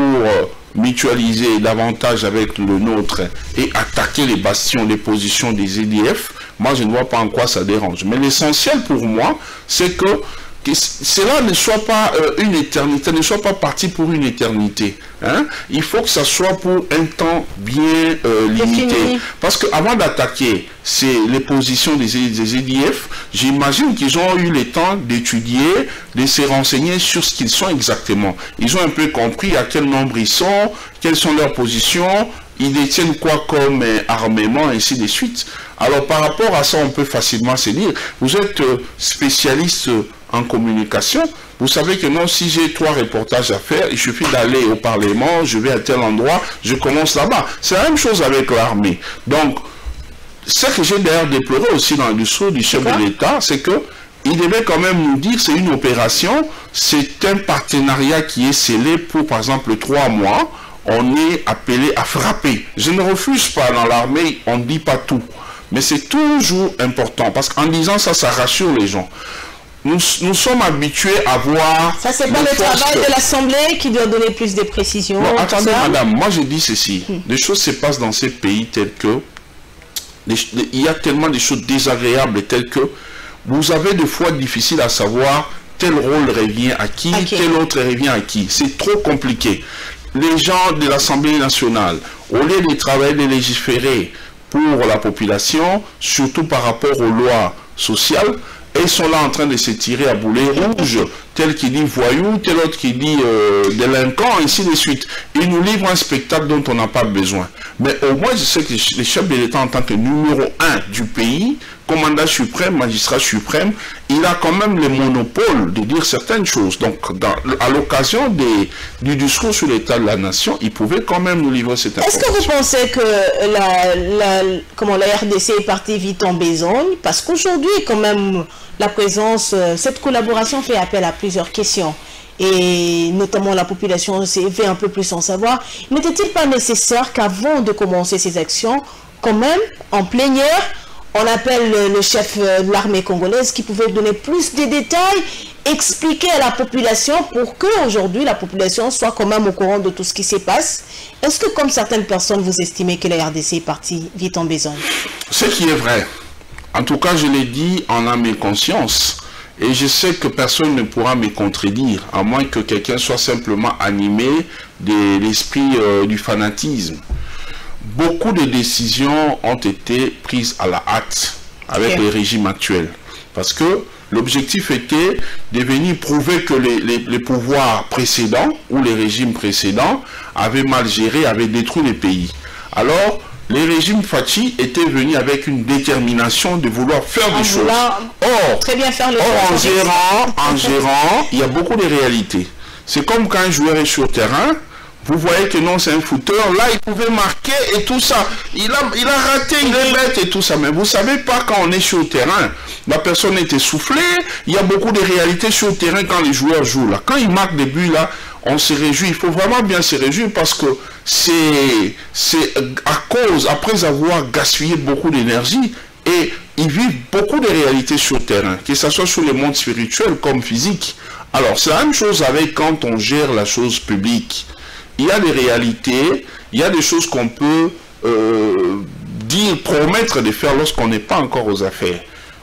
mutualiser davantage avec le nôtre et attaquer les bastions, les positions des EDF, moi je ne vois pas en quoi ça dérange. Mais l'essentiel pour moi, c'est que cela ne soit pas une éternité, ne soit pas parti pour une éternité. Hein? Il faut que ça soit pour un temps bien limité. Parce qu'avant d'attaquer les positions des EDF, j'imagine qu'ils ont eu le temps d'étudier, de se renseigner sur ce qu'ils sont exactement. Ils ont un peu compris à quel nombre ils sont, quelles sont leurs positions, ils détiennent quoi comme armement, ainsi de suite. Alors par rapport à ça, on peut facilement se dire, vous êtes spécialiste en communication, vous savez que non, si j'ai 3 reportages à faire, il suffit d'aller au Parlement, je vais à tel endroit, je commence là-bas. C'est la même chose avec l'armée. Donc, ce que j'ai d'ailleurs déploré aussi dans le discours du chef de l'État, c'est que il devait quand même nous dire c'est une opération, c'est un partenariat qui est scellé pour, par exemple, 3 mois. On est appelé à frapper. Je ne refuse pas, dans l'armée, on ne dit pas tout. Mais c'est toujours important, parce qu'en disant ça, ça rassure les gens. Nous sommes habitués à voir... Ça, c'est pas le travail de l'Assemblée qui doit donner plus de précisions. Non, attendez, madame, moi je dis ceci. Les choses se passent dans ces pays tels que... Il y a tellement de choses désagréables telles que... Vous avez des fois difficile à savoir tel rôle revient à qui, tel autre revient à qui. C'est trop compliqué. Les gens de l'Assemblée nationale, au lieu de travailler, de légiférer pour la population, surtout par rapport aux lois sociales, ils sont là en train de se tirer à boulet rouge, tel qui dit voyou, tel autre qui dit délinquant, ainsi de suite. Ils nous livrent un spectacle dont on n'a pas besoin. Mais au moins, je sais que les chefs de l'État, en tant que numéro 1 du pays, commandant suprême, magistrat suprême, il a quand même le monopole de dire certaines choses. Donc, à l'occasion du discours sur l'état de la nation, il pouvait quand même nous livrer cette information. Est-ce que vous pensez que la RDC est partie vite en besogne? Parce qu'aujourd'hui, quand même, la présence, cette collaboration fait appel à plusieurs questions. Et notamment la population s'est fait un peu plus en savoir. N'était-il pas nécessaire qu'avant de commencer ces actions, quand même, en plénière, on appelle le chef de l'armée congolaise qui pouvait donner plus de détails, expliquer à la population pour que aujourd'hui la population soit quand même au courant de tout ce qui se passe? Est-ce que comme certaines personnes, vous estimez que la RDC est partie vite en besogne? Ce qui est vrai. En tout cas, je l'ai dit en âme et conscience. Et je sais que personne ne pourra me contredire, à moins que quelqu'un soit simplement animé de l'esprit du fanatisme. Beaucoup de décisions ont été prises à la hâte avec les régimes actuels. Parce que l'objectif était de venir prouver que les pouvoirs précédents ou les régimes précédents avaient mal géré, avaient détruit les pays. Alors, les régimes Fachi étaient venus avec une détermination de vouloir faire des choses. Or, très bien faire en gérant, il y a beaucoup de réalités. C'est comme quand un joueur est sur le terrain, vous voyez que non, c'est un footeur, là il pouvait marquer et tout ça. Il a raté, il est bête et tout ça. Mais vous ne savez pas quand on est sur le terrain, la personne est essoufflée, il y a beaucoup de réalités sur le terrain quand les joueurs jouent là. Quand ils marquent des buts là, on se réjouit, il faut vraiment bien se réjouir parce que c'est à cause, après avoir gaspillé beaucoup d'énergie, et ils vivent beaucoup de réalités sur le terrain, que ce soit sur le monde spirituel comme physique. Alors c'est la même chose avec quand on gère la chose publique. Il y a des réalités, il y a des choses qu'on peut dire, promettre de faire lorsqu'on n'est pas encore aux affaires.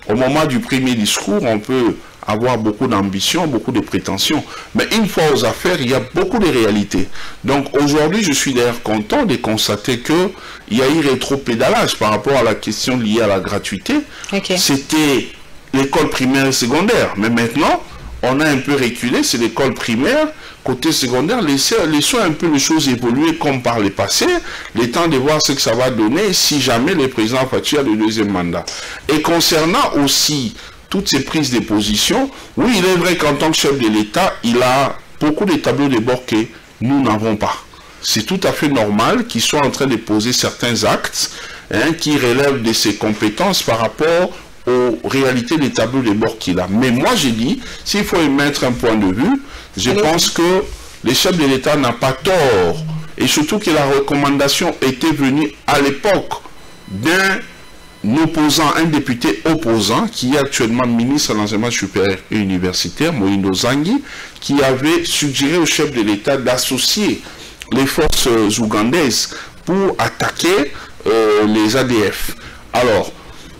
Au moment du premier discours, on peut avoir beaucoup d'ambition, beaucoup de prétentions. Mais une fois aux affaires, il y a beaucoup de réalités. Donc aujourd'hui, je suis d'ailleurs content de constater qu'il y a eu rétropédalage par rapport à la question liée à la gratuité. C'était l'école primaire et secondaire. Mais maintenant, on a un peu reculé, c'est l'école primaire. Côté secondaire, laissons un peu les choses évoluer comme par le passé, le temps de voir ce que ça va donner si jamais le président Fachi a le deuxième mandat. Et concernant aussi toutes ces prises de position, oui, il est vrai qu'en tant que chef de l'État, il a beaucoup de tableaux de bord que nous n'avons pas. C'est tout à fait normal qu'il soit en train de poser certains actes qui relèvent de ses compétences par rapport aux réalités des tableaux de bord qu'il a. Mais moi, j'ai dit, s'il faut émettre un point de vue, je pense que le chef de l'État n'a pas tort. Et surtout que la recommandation était venue à l'époque d'un opposant, un député opposant, qui est actuellement ministre de l'enseignement supérieur et universitaire, Moïno Zangui, qui avait suggéré au chef de l'État d'associer les forces ougandaises pour attaquer les ADF. Alors,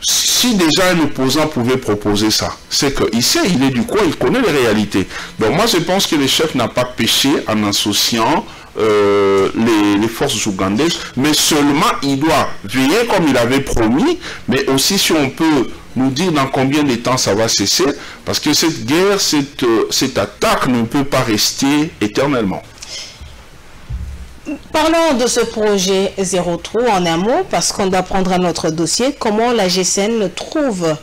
si déjà un opposant pouvait proposer ça, c'est qu'il sait, il est du coin, il connaît les réalités. Donc moi je pense que le chef n'a pas péché en associant les forces ougandaises, mais seulement il doit veiller comme il avait promis, mais aussi si on peut nous dire dans combien de temps ça va cesser, parce que cette guerre, cette attaque ne peut pas rester éternellement. Parlons de ce projet Zéro Trou en un mot, parce qu'on doit prendre un autre dossier. Comment la GSN trouve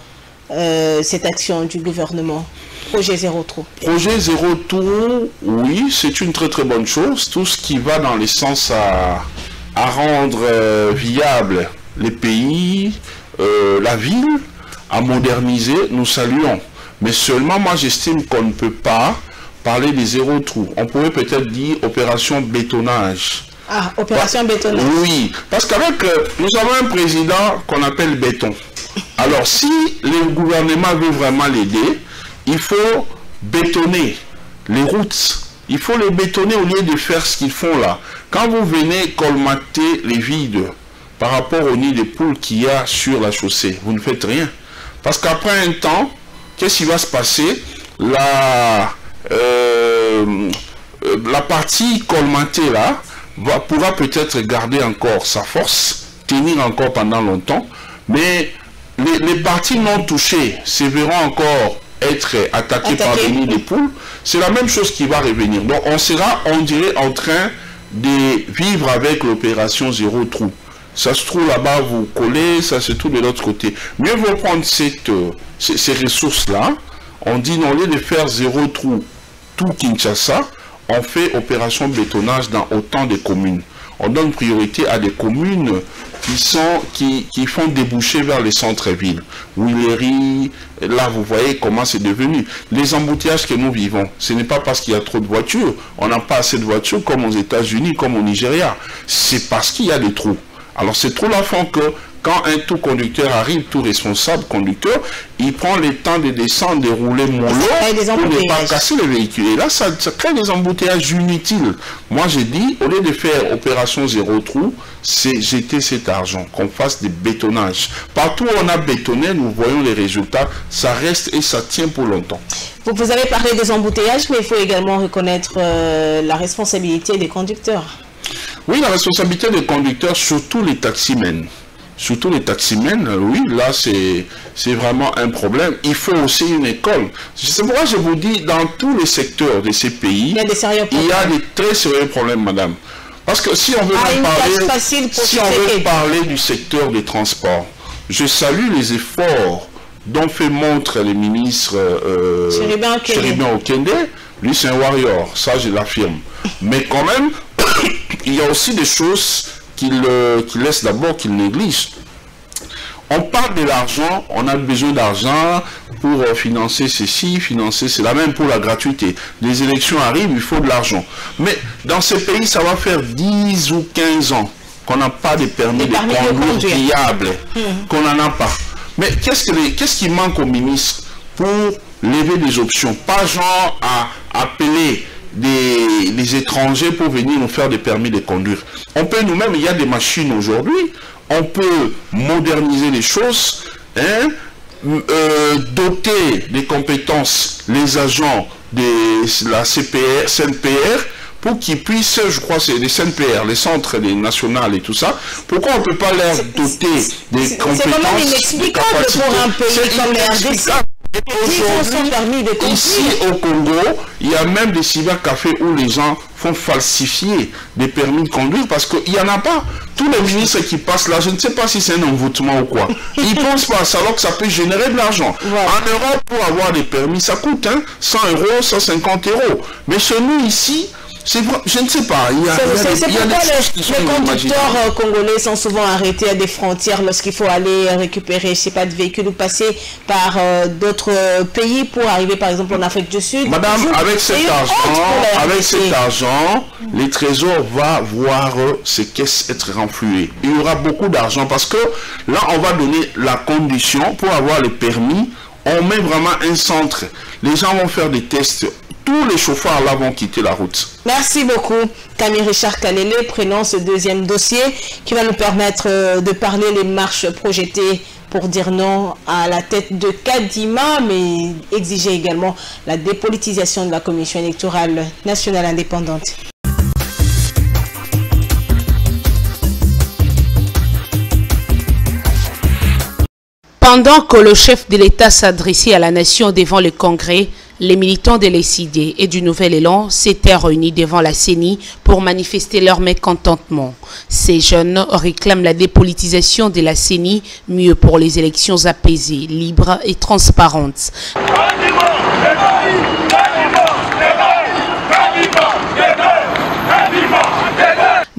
cette action du gouvernement? Projet Zéro Trou. Projet Zéro Trou, oui, c'est une très très bonne chose. Tout ce qui va dans le sens à rendre viable les pays, la ville, à moderniser, nous saluons. Mais seulement, moi, j'estime qu'on ne peut pas parler des zéro trou. On pourrait peut-être dire opération bétonnage. Ah, opération bétonnage. Oui, parce qu'avec, nous avons un président qu'on appelle béton. Alors, si le gouvernement veut vraiment l'aider, il faut bétonner les routes. Il faut les bétonner au lieu de faire ce qu'ils font là. Quand vous venez colmater les vides par rapport au nid de poules qu'il y a sur la chaussée, vous ne faites rien. Parce qu'après un temps, qu'est-ce qui va se passer? La partie colmatée là pourra peut-être garder encore sa force, tenir encore pendant longtemps, mais les parties non touchées se verront encore être attaquées par des nids de poules. C'est la même chose qui va revenir. Donc on sera, on dirait, en train de vivre avec l'opération zéro trou. Ça se trouve là-bas, vous collez, ça se trouve de l'autre côté. Mieux vaut prendre ces ressources-là. On dit non, au lieu de faire zéro trou tout Kinshasa, on fait opération bétonnage dans autant de communes. On donne priorité à des communes qui font déboucher vers les centres-villes. Willery, là vous voyez comment c'est devenu. Les embouteillages que nous vivons, ce n'est pas parce qu'il y a trop de voitures. On n'a pas assez de voitures comme aux États-Unis, comme au Nigeria. C'est parce qu'il y a des trous. Alors ces trous-là font que quand un tout conducteur arrive, tout responsable conducteur, il prend le temps de descendre, de rouler mollo pour ne pas casser le véhicule. Et là, ça crée des embouteillages inutiles. Moi, j'ai dit, au lieu de faire opération zéro trou, c'est jeter cet argent, qu'on fasse des bétonnages. Partout où on a bétonné, nous voyons les résultats. Ça reste et ça tient pour longtemps. Vous avez parlé des embouteillages, mais il faut également reconnaître la responsabilité des conducteurs. Oui, la responsabilité des conducteurs, surtout les taximens. Surtout les taximens, oui, là c'est vraiment un problème. Il faut aussi une école. C'est pourquoi je vous dis, dans tous les secteurs de ces pays, il y a des très sérieux problèmes, madame. Parce que si on veut, parler du secteur des transports, je salue les efforts dont fait montre le ministre Chéribin Okende. Lui, c'est un warrior, ça je l'affirme. Mais quand même, il y a aussi des choses qu'il laisse d'abord, qu'il néglige. On parle de l'argent, on a besoin d'argent pour financer ceci, financer cela, même pour la gratuité. Les élections arrivent, il faut de l'argent. Mais dans ces pays, ça va faire 10 ou 15 ans qu'on n'a pas de permis de conduire viable, qu'on n'en a pas. Mais qu'est-ce qui manque au ministre pour lever des options? Pas genre à appeler des étrangers pour venir nous faire des permis de conduire. On peut nous-mêmes, il y a des machines aujourd'hui, on peut moderniser les choses, hein, doter des compétences les agents de la CNPR pour qu'ils puissent, je crois c'est les CNPR, les centres des nationales et tout ça, pourquoi on ne peut pas leur doter des compétences? C'est vraiment inexplicable pour un pays comme la RDC. Aujourd'hui, ici au Congo, il y a même des cybercafés où les gens font falsifier des permis de conduire parce qu'il n'y en a pas. Tous les ministres qui passent là, je ne sais pas si c'est un envoûtement ou quoi. Ils ne pensent pas à ça alors que ça peut générer de l'argent. Ouais. En Europe, pour avoir des permis, ça coûte 100 €, 150 €. Mais chez nous ici, je ne sais pas. C'est pourquoi les conducteurs congolais sont souvent arrêtés à des frontières lorsqu'il faut aller récupérer, je ne sais pas, de véhicules ou passer par d'autres pays pour arriver par exemple en Afrique du Sud. Madame, avec cet argent, les trésors vont voir ces caisses être renflouées. Il y aura beaucoup d'argent parce que là, on va donner la condition pour avoir le permis. On met vraiment un centre. Les gens vont faire des tests. Tous les chauffeurs là vont quitter la route. Merci beaucoup, Camille Richard Kalele. Prenons ce deuxième dossier qui va nous permettre de parler les marches projetées pour dire non à la tête de Kadima, mais exiger également la dépolitisation de la Commission électorale nationale indépendante. Pendant que le chef de l'État s'adressait à la nation devant le Congrès, les militants de l'ECD et du Nouvel Élan s'étaient réunis devant la CENI pour manifester leur mécontentement. Ces jeunes réclament la dépolitisation de la CENI, mieux pour les élections apaisées, libres et transparentes.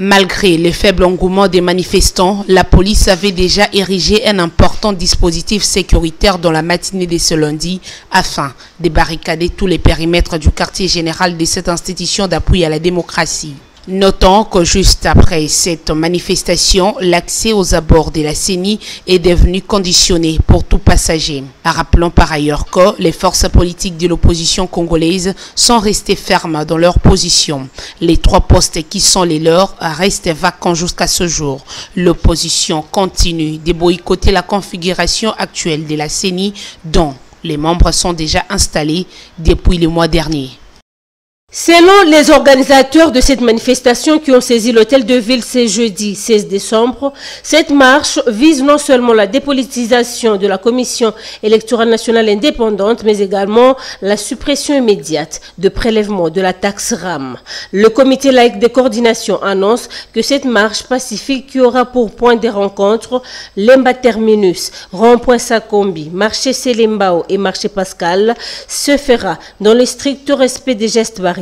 Malgré le faible engouement des manifestants, la police avait déjà érigé un important dispositif sécuritaire dans la matinée de ce lundi afin de barricader tous les périmètres du quartier général de cette institution d'appui à la démocratie. Notons que juste après cette manifestation, l'accès aux abords de la CENI est devenu conditionné pour tout passager. Rappelons par ailleurs que les forces politiques de l'opposition congolaise sont restées fermes dans leur position. Les 3 postes qui sont les leurs restent vacants jusqu'à ce jour. L'opposition continue de boycotter la configuration actuelle de la CENI dont les membres sont déjà installés depuis le mois dernier. Selon les organisateurs de cette manifestation qui ont saisi l'hôtel de ville ce jeudi 16 décembre, cette marche vise non seulement la dépolitisation de la Commission électorale nationale indépendante, mais également la suppression immédiate de prélèvement de la taxe RAM. Le comité laïque de coordination annonce que cette marche pacifique qui aura pour point de rencontre Lemba Terminus, Rond-Point Sakombi, Marché Selembao et Marché Pascal se fera dans le strict respect des gestes barrières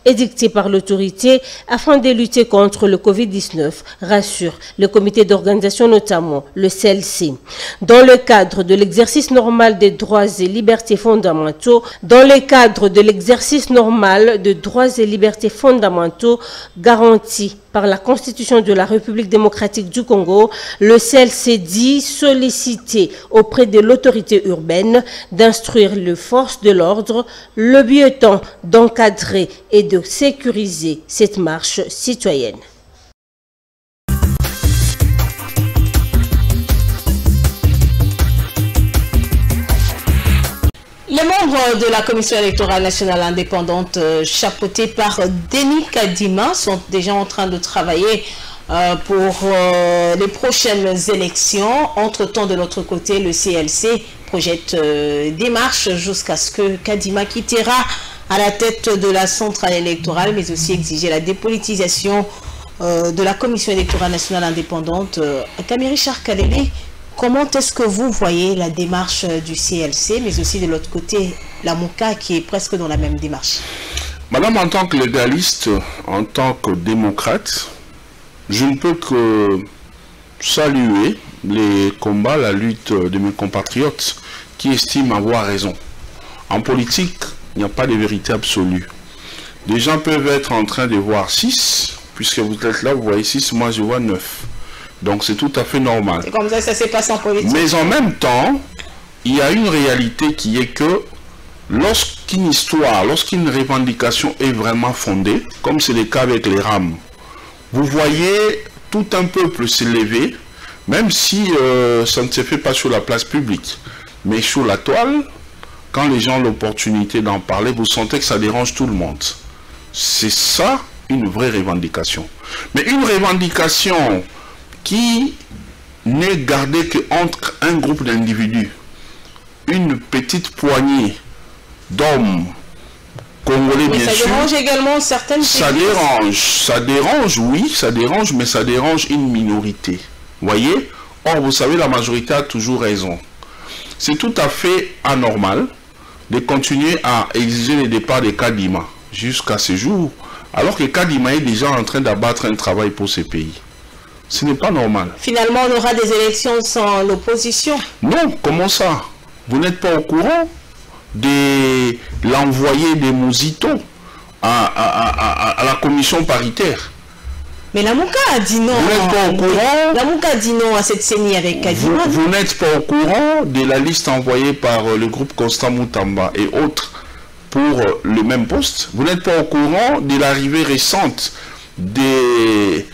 édicté par l'autorité afin de lutter contre le Covid-19, rassure le comité d'organisation, notamment le CLC. Dans le cadre de l'exercice normal des droits et libertés fondamentaux, garantis par la Constitution de la République démocratique du Congo, le CLC dit solliciter auprès de l'autorité urbaine d'instruire les forces de l'ordre, le but étant d'encadrer et de sécuriser cette marche citoyenne. Les membres de la Commission électorale nationale indépendante, chapeautés par Denis Kadima, sont déjà en train de travailler pour les prochaines élections. Entre-temps, de l'autre côté, le CLC projette des marches jusqu'à ce que Kadima quittera à la tête de la centrale électorale, mais aussi exiger la dépolitisation de la Commission électorale nationale indépendante. Camille Richard Kalele, comment est-ce que vous voyez la démarche du CLC, mais aussi de l'autre côté, la MOCA qui est presque dans la même démarche? Madame, en tant que légaliste, en tant que démocrate, je ne peux que saluer les combats, la lutte de mes compatriotes qui estiment avoir raison. En politique, il n'y a pas de vérité absolue. Des gens peuvent être en train de voir 6, puisque vous êtes là, vous voyez 6, moi je vois 9. Donc c'est tout à fait normal. C'est comme ça s'est passé en politique. Mais en même temps, il y a une réalité qui est que lorsqu'une histoire, lorsqu'une revendication est vraiment fondée, comme c'est le cas avec les RAM, vous voyez tout un peuple s'élever, même si ça ne se fait pas sur la place publique, mais sur la toile, quand les gens ont l'opportunité d'en parler, vous sentez que ça dérange tout le monde. C'est ça une vraie revendication. Mais une revendication qui n'est gardée qu'entre un groupe d'individus, une petite poignée d'hommes congolais, bien sûr. Mais ça dérange également certaines personnes. Ça dérange, oui, ça dérange, mais ça dérange une minorité. Voyez? Or, vous savez, la majorité a toujours raison. C'est tout à fait anormal de continuer à exiger le départ de Kadima jusqu'à ce jour, alors que Kadima est déjà en train d'abattre un travail pour ce pays. Ce n'est pas normal. Finalement, on aura des élections sans l'opposition. Non, comment ça? Vous n'êtes pas au courant de l'envoyé des Mosito à la commission paritaire? Mais la MOCA a dit non. Vous n'êtes pas au courant? La MOCA a dit non à cette CENI avec Kadima. Vous n'êtes pas au courant de la liste envoyée par le groupe Constant Moutamba et autres pour le même poste? Vous n'êtes pas au courant de l'arrivée récente des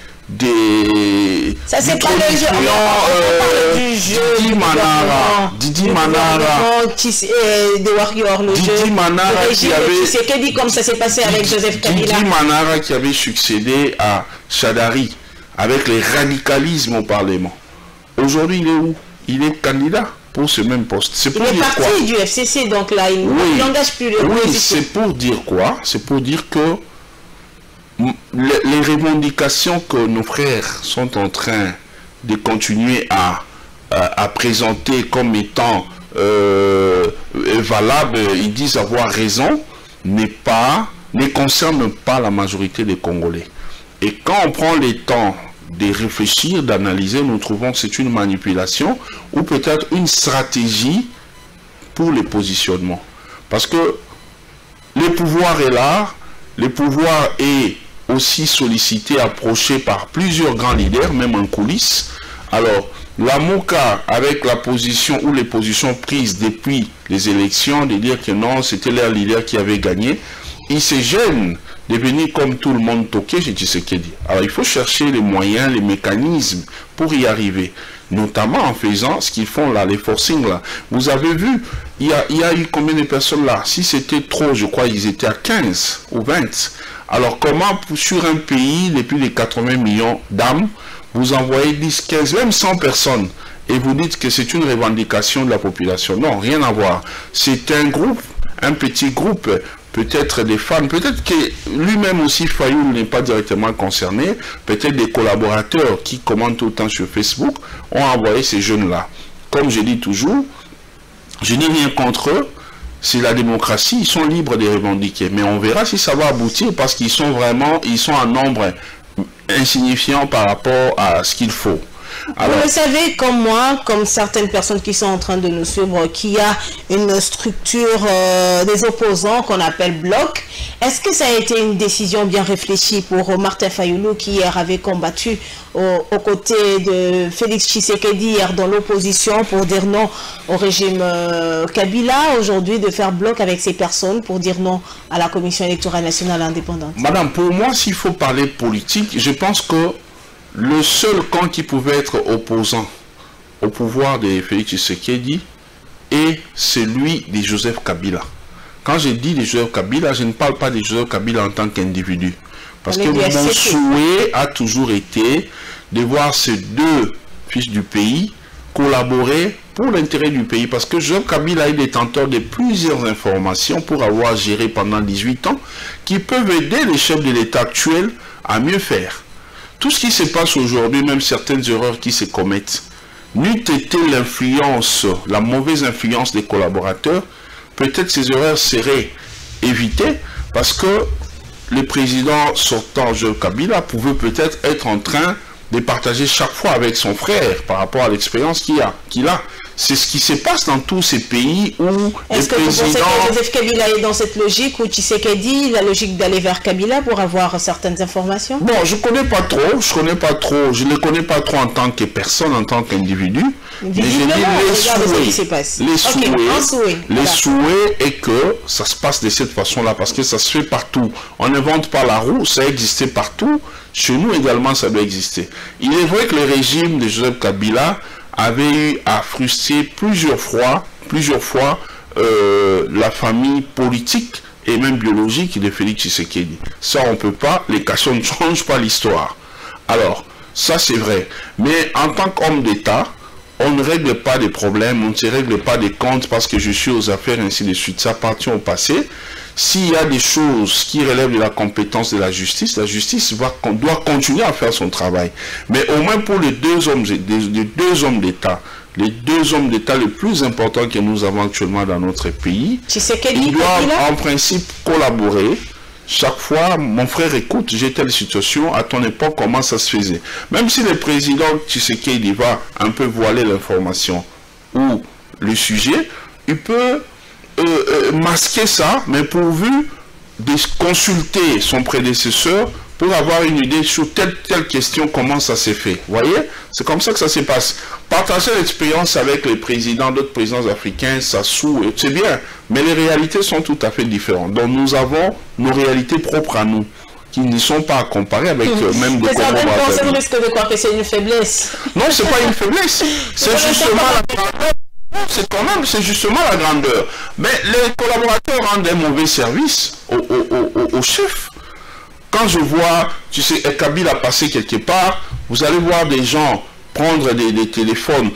ça c'est pas le jeu. Didi Manara des Warriors, le jeu. Didi Manara qui avait, c'est que dit comme ça s'est passé avec Joseph Kabila. Didi Manara qui avait succédé à Chadari avec les radicalismes au Parlement. Aujourd'hui, il est où? Il est candidat pour ce même poste. C'est pour dire quoi? Il est parti du FCC, donc là, il n'engage plus le Oui, c'est pour dire quoi? C'est pour dire que les revendications que nos frères sont en train de continuer à présenter comme étant valables, ils disent avoir raison, ne concerne pas la majorité des Congolais. Et quand on prend le temps de réfléchir, d'analyser, nous trouvons que c'est une manipulation ou peut-être une stratégie pour les positionnements. Parce que le pouvoir est là, le pouvoir est aussi sollicité, approché par plusieurs grands leaders, même en coulisses. Alors, la MOCA, avec la position ou les positions prises depuis les élections, de dire que non, c'était leur leader qui avait gagné, ils se gênent de venir comme tout le monde toquer chez Tshisekedi. Alors, il faut chercher les moyens, les mécanismes pour y arriver. Notamment en faisant ce qu'ils font là, les forcings là. Vous avez vu, il y a eu combien de personnes là? Si c'était trop, je crois ils étaient à 15 ou 20. Alors comment sur un pays de plus de 80 millions d'âmes, vous envoyez 10, 15, même 100 personnes et vous dites que c'est une revendication de la population? Non, rien à voir. C'est un groupe, un petit groupe, peut-être des femmes, peut-être que lui-même aussi Fayoulou n'est pas directement concerné, peut-être des collaborateurs qui commentent tout le temps sur Facebook ont envoyé ces jeunes-là. Comme je dis toujours, je n'ai rien contre eux, c'est la démocratie, ils sont libres de revendiquer, mais on verra si ça va aboutir parce qu'ils sont vraiment, ils sont en nombre insignifiant par rapport à ce qu'il faut. Alors, vous le savez comme moi, comme certaines personnes qui sont en train de nous suivre, qu'il y a une structure des opposants qu'on appelle bloc. Est-ce que ça a été une décision bien réfléchie pour Martin Fayoulou qui hier avait combattu aux côtés de Félix Tshisekedi hier dans l'opposition pour dire non au régime Kabila, aujourd'hui de faire bloc avec ces personnes pour dire non à la Commission électorale nationale indépendante? Madame, pour moi, s'il faut parler politique, je pense que le seul camp qui pouvait être opposant au pouvoir de Félix Tshisekedi est celui de Joseph Kabila. Quand je dis de Joseph Kabila, je ne parle pas de Joseph Kabila en tant qu'individu. Parce que mon souhait a toujours été de voir ces deux fils du pays collaborer pour l'intérêt du pays. Parce que Joseph Kabila est détenteur de plusieurs informations pour avoir géré pendant 18 ans qui peuvent aider les chefs de l'État actuel à mieux faire. Tout ce qui se passe aujourd'hui, même certaines erreurs qui se commettent, n'eût été l'influence, la mauvaise influence des collaborateurs, peut-être ces erreurs seraient évitées parce que le président sortant, Joseph Kabila, pouvait peut-être être en train de partager chaque fois avec son frère par rapport à l'expérience qu'il a. C'est ce qui se passe dans tous ces pays où est-ce que vous pensez que Joseph Kabila est dans cette logique ou Tshisekedi, la logique d'aller vers Kabila pour avoir certaines informations? Bon, je ne connais pas trop, je ne les connais pas trop en tant que personne, en tant qu'individu. Mais je dis les souhaits est que ça se passe de cette façon-là parce que ça se fait partout. On n'invente pas la roue, ça existait partout. Chez nous également, ça doit exister. Il est vrai que le régime de Joseph Kabila avait eu à frustrer plusieurs fois la famille politique et même biologique de Félix Tshisekedi. Ça, on ne peut pas, les questions ne changent pas l'histoire. Alors, ça c'est vrai. Mais en tant qu'homme d'État, on ne règle pas des problèmes, on ne se règle pas des comptes parce que je suis aux affaires, ainsi de suite. Ça appartient au passé. S'il y a des choses qui relèvent de la compétence de la justice doit continuer à faire son travail. Mais au moins pour les deux hommes d'État, les deux hommes d'État les plus importants que nous avons actuellement dans notre pays, ils doivent en principe collaborer. Chaque fois, mon frère, écoute, j'ai telle situation, à ton époque, comment ça se faisait? Même si le président Tshisekedi va un peu voiler l'information ou le sujet, il peut masquer ça, mais pourvu de consulter son prédécesseur pour avoir une idée sur telle question, comment ça s'est fait. Vous voyez? C'est comme ça que ça se passe. Partager l'expérience avec les présidents, d'autres présidents africains, ça c'est bien, mais les réalités sont tout à fait différentes. Donc nous avons nos réalités propres à nous, qui ne sont pas à comparer avec même des collaborateurs. Vous risquez de croire que c'est une faiblesse. Non, c'est pas une faiblesse. C'est justement la grandeur. C'est justement la grandeur. Mais les collaborateurs rendent un mauvais service au chef. Quand je vois, tu sais, Kabila passer quelque part, vous allez voir des gens prendre des téléphones,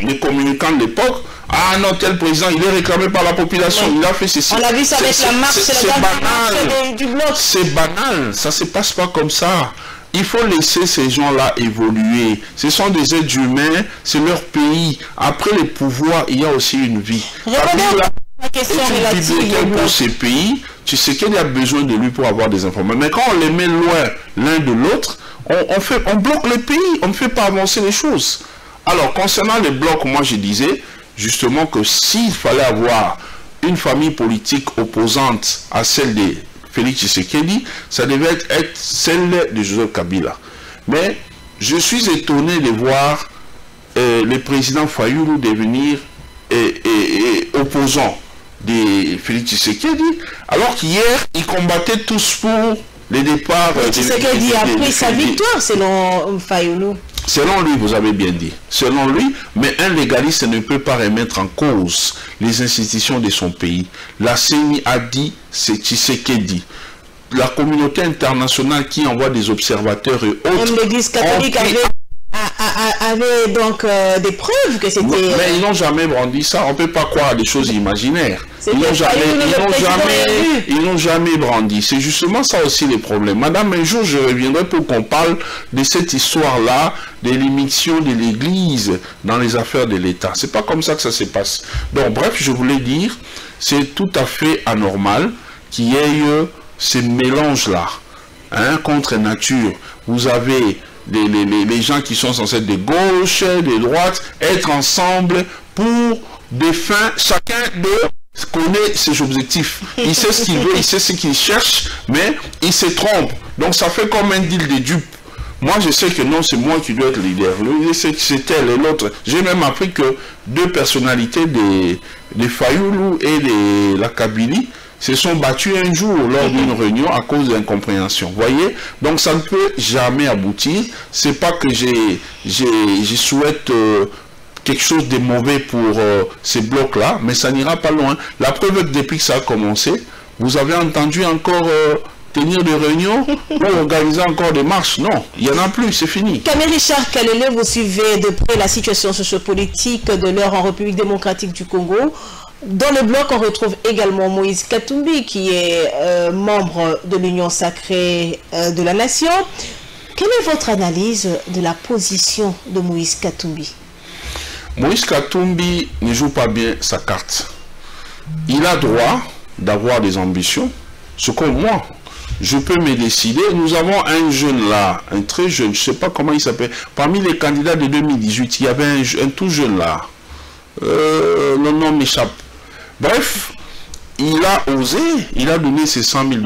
des communicants de l'époque. Ah non, tel président, il est réclamé par la population, il a fait ceci. On a vu ça avec la marche, c'est banal. Du bloc. C'est banal, ça ne se passe pas comme ça. Il faut laisser ces gens-là évoluer. Ce sont des êtres humains, c'est leur pays. Après le pouvoir, il y a aussi une vie. La question relative pour ces pays, Tshisekedi a besoin de lui pour avoir des informations. Mais quand on les met loin l'un de l'autre, on bloque le pays, on ne fait pas avancer les choses. Alors, concernant les blocs, moi je disais justement que s'il fallait avoir une famille politique opposante à celle de Félix Tshisekedi, ça devait être celle de Joseph Kabila. Mais je suis étonné de voir le président Fayoulou devenir opposant de Félix Tshisekedi, alors qu'hier, ils combattaient tous pour les départs. Tshisekedi a pris sa victoire selon Fayoulou. Selon lui, vous avez bien dit. Selon lui, mais un légaliste ne peut pas remettre en cause les institutions de son pays. La CENI a dit, c'est Tshisekedi. La communauté internationale qui envoie des observateurs et autres... Même l'Église catholique avait donc des preuves que c'était... Mais ils n'ont jamais brandi ça. On ne peut pas croire à des choses imaginaires. Ils n'ont jamais brandi. C'est justement ça aussi les problèmes. Madame, un jour je reviendrai pour qu'on parle de cette histoire-là, de l'émission de l'Église dans les affaires de l'État. C'est pas comme ça que ça se passe. Donc bref, je voulais dire, c'est tout à fait anormal qu'il y ait ces mélanges-là, hein, contre nature. Vous avez les gens qui sont censés être de gauche, de droite, être ensemble pour des fins, chacun d'eux connaît ses objectifs. Il sait ce qu'il veut, il sait ce qu'il cherche, mais il se trompe. Donc ça fait comme un deal de dupes. Moi je sais que non, c'est moi qui dois être leader. Le c'est elle et l'autre. J'ai même appris que deux personnalités de Fayoulou et de la Kabylie se sont battus un jour lors d'une réunion à cause d'incompréhension. Vous voyez? Donc ça ne peut jamais aboutir. C'est pas que je souhaite quelque chose de mauvais pour ces blocs-là, mais ça n'ira pas loin. La preuve est que depuis que ça a commencé, vous avez entendu encore tenir des réunions ou organiser encore des marches. Non, il n'y en a plus, c'est fini. Kamel Richard Kalele, vous suivez de près la situation sociopolitique de l'heure en République démocratique du Congo. Dans le bloc, on retrouve également Moïse Katumbi, qui est membre de l'Union sacrée de la nation. Quelle est votre analyse de la position de Moïse Katumbi? Moïse Katumbi ne joue pas bien sa carte. Il a droit d'avoir des ambitions. Ce que moi, je peux me décider. Nous avons un jeune là, un très jeune, je ne sais pas comment il s'appelle. Parmi les candidats de 2018, il y avait un tout jeune là. Le nom m'échappe. Bref, il a osé, il a donné ses 100 000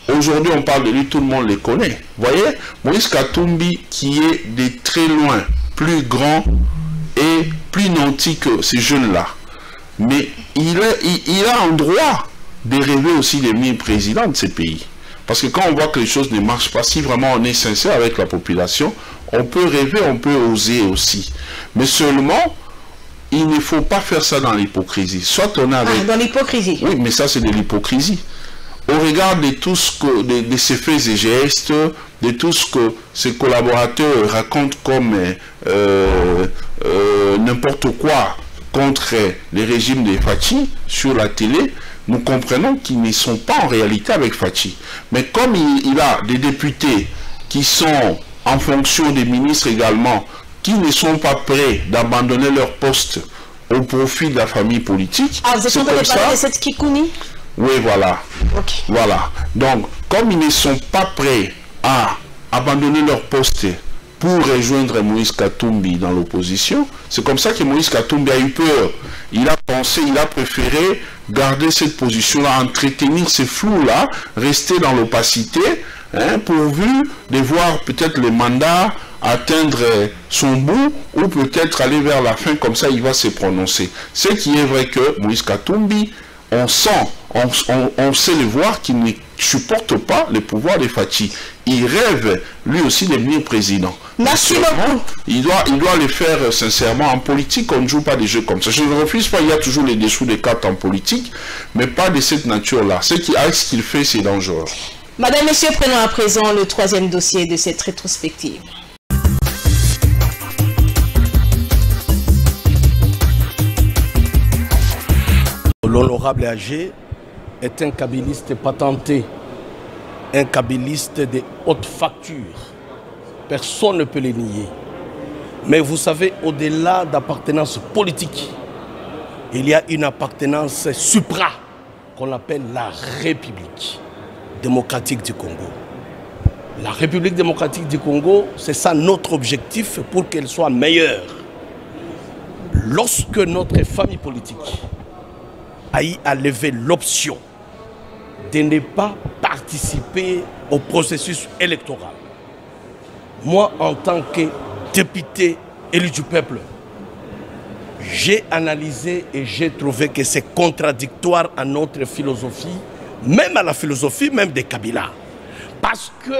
$. Aujourd'hui, on parle de lui, tout le monde le connaît. Vous voyez, Moïse Katumbi, qui est de très loin, plus grand et plus nanti que ces jeunes-là. Mais il a un droit de rêver aussi de devenir président de ces pays. Parce que quand on voit que les choses ne marchent pas, si vraiment on est sincère avec la population, on peut rêver, on peut oser aussi. Mais seulement, il ne faut pas faire ça dans l'hypocrisie. Soit on a avec... dans l'hypocrisie. Oui, mais ça c'est de l'hypocrisie. Au regard de tout ce que, de ses faits et gestes, de tout ce que ses collaborateurs racontent comme n'importe quoi contre les régimes de Fachi sur la télé, nous comprenons qu'ils ne sont pas en réalité avec Fachi. Mais comme il a des députés qui sont en fonction des ministres également, qui ne sont pas prêts d'abandonner leur poste au profit de la famille politique. Ah, vous êtes en train de parler de cette Kikouni? Oui, voilà. Okay. Voilà. Donc, comme ils ne sont pas prêts à abandonner leur poste pour rejoindre Moïse Katumbi dans l'opposition, c'est comme ça que Moïse Katumbi a eu peur. Il a pensé, il a préféré garder cette position-là, entretenir ces flous-là, rester dans l'opacité, hein, pourvu de voir peut-être les mandats atteindre son bout ou peut-être aller vers la fin, comme ça il va se prononcer. Ce qui est vrai que Moïse Katumbi, on sait le voir qu'il ne supporte pas le pouvoir de Fachi. Il rêve lui aussi de devenir président. Merci beaucoup. Il doit le faire sincèrement. En politique, on ne joue pas des jeux comme ça. Je ne refuse pas, il y a toujours les dessous des cartes en politique, mais pas de cette nature-là. Ce qu'il fait, c'est dangereux. Madame, Messieurs, prenons à présent le troisième dossier de cette rétrospective. L'honorable AG est un kabiliste patenté, un kabiliste de haute facture. Personne ne peut le nier. Mais vous savez, au-delà d'appartenance politique, il y a une appartenance supra qu'on appelle la République démocratique du Congo. La République démocratique du Congo, c'est ça notre objectif pour qu'elle soit meilleure. Lorsque notre famille politique a eu à lever l'option de ne pas participer au processus électoral, moi, en tant que député élu du peuple, j'ai analysé et j'ai trouvé que c'est contradictoire à notre philosophie, même à la philosophie même de Kabila. Parce que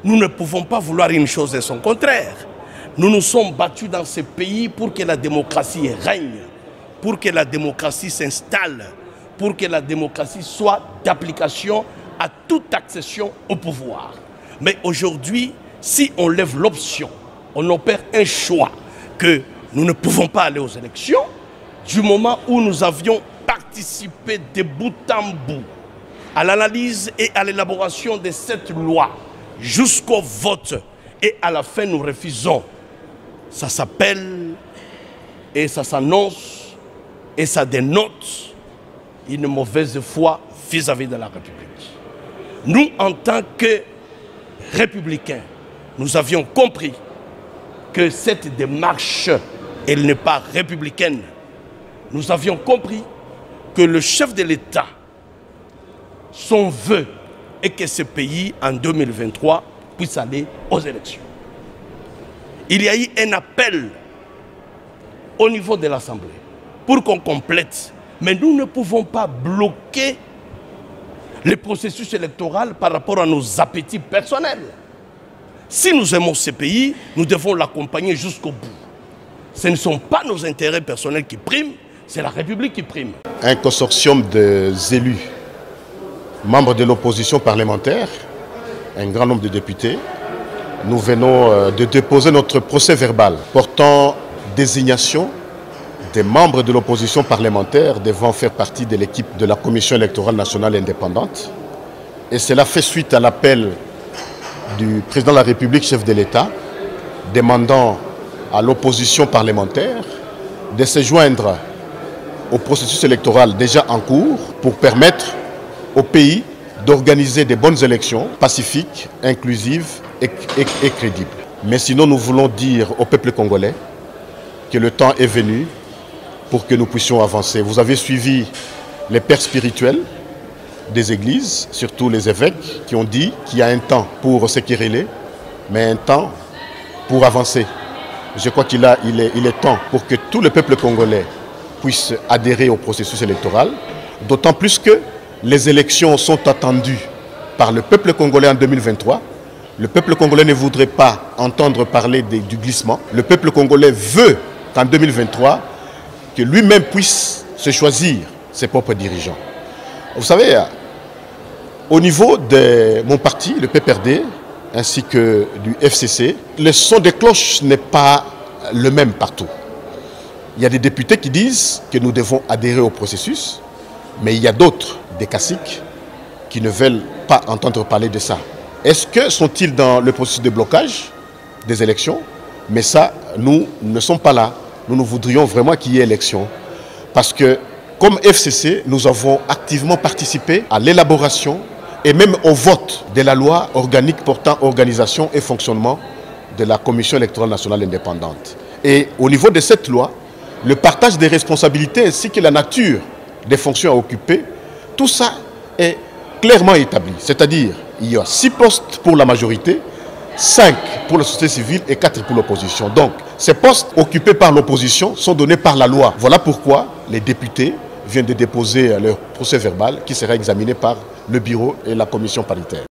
nous ne pouvons pas vouloir une chose et son contraire. Nous nous sommes battus dans ce pays pour que la démocratie règne, pour que la démocratie s'installe, pour que la démocratie soit d'application à toute accession au pouvoir. Mais aujourd'hui, si on lève l'option, on opère un choix que nous ne pouvons pas aller aux élections, du moment où nous avions participé de bout en bout à l'analyse et à l'élaboration de cette loi jusqu'au vote et à la fin nous refusons. Ça s'appelle et ça s'annonce et ça dénote une mauvaise foi vis-à-vis de la République. Nous, en tant que républicains, nous avions compris que cette démarche, elle n'est pas républicaine. Nous avions compris que le chef de l'État, son vœu est que ce pays, en 2023, puisse aller aux élections. Il y a eu un appel au niveau de l'Assemblée pour qu'on complète. Mais nous ne pouvons pas bloquer le processus électoral par rapport à nos appétits personnels. Si nous aimons ce pays, nous devons l'accompagner jusqu'au bout. Ce ne sont pas nos intérêts personnels qui priment, c'est la République qui prime. Un consortium d'élus, membres de l'opposition parlementaire, un grand nombre de députés, nous venons de déposer notre procès verbal portant désignation des membres de l'opposition parlementaire devant faire partie de l'équipe de la Commission électorale nationale indépendante. Et cela fait suite à l'appel du président de la République, chef de l'État, demandant à l'opposition parlementaire de se joindre au processus électoral déjà en cours pour permettre au pays d'organiser des bonnes élections pacifiques, inclusives et crédibles. Mais sinon, nous voulons dire au peuple congolais que le temps est venu pour que nous puissions avancer. Vous avez suivi les pères spirituels des églises, surtout les évêques, qui ont dit qu'il y a un temps pour se quereller, mais un temps pour avancer. Je crois qu'il est temps pour que tout le peuple congolais puisse adhérer au processus électoral, d'autant plus que les élections sont attendues par le peuple congolais en 2023. Le peuple congolais ne voudrait pas entendre parler du glissement. Le peuple congolais veut qu'en 2023, que lui-même puisse se choisir ses propres dirigeants. Vous savez, au niveau de mon parti, le PPRD, ainsi que du FCC, le son des cloches n'est pas le même partout. Il y a des députés qui disent que nous devons adhérer au processus, mais il y a d'autres, des caciques, qui ne veulent pas entendre parler de ça. Est-ce que sont-ils dans le processus de blocage des élections? Mais ça, nous ne sommes pas là. Nous voudrions vraiment qu'il y ait élection. Parce que, comme FCC, nous avons activement participé à l'élaboration et même au vote de la loi organique portant organisation et fonctionnement de la Commission électorale nationale indépendante. Et au niveau de cette loi, le partage des responsabilités ainsi que la nature des fonctions à occuper, tout ça est clairement établi. C'est-à-dire, il y a 6 postes pour la majorité, 5 pour la société civile et 4 pour l'opposition. Donc, ces postes occupés par l'opposition sont donnés par la loi. Voilà pourquoi les députés viennent de déposer leur procès verbal qui sera examiné par le bureau et la commission paritaire.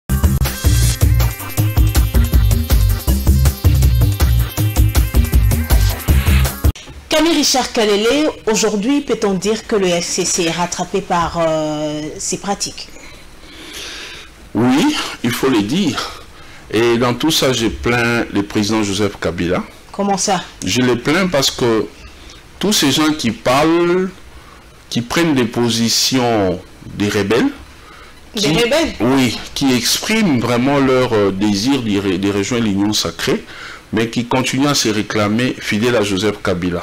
Camille Richard Kalele, aujourd'hui, peut-on dire que le FCC est rattrapé par ces pratiques? Oui, il faut le dire. Et dans tout ça, je plains le président Joseph Kabila. Comment ça? Je le plains parce que tous ces gens qui parlent, qui prennent des positions des rebelles, oui, qui expriment vraiment leur désir de rejoindre l'Union sacrée, mais qui continuent à se réclamer fidèles à Joseph Kabila.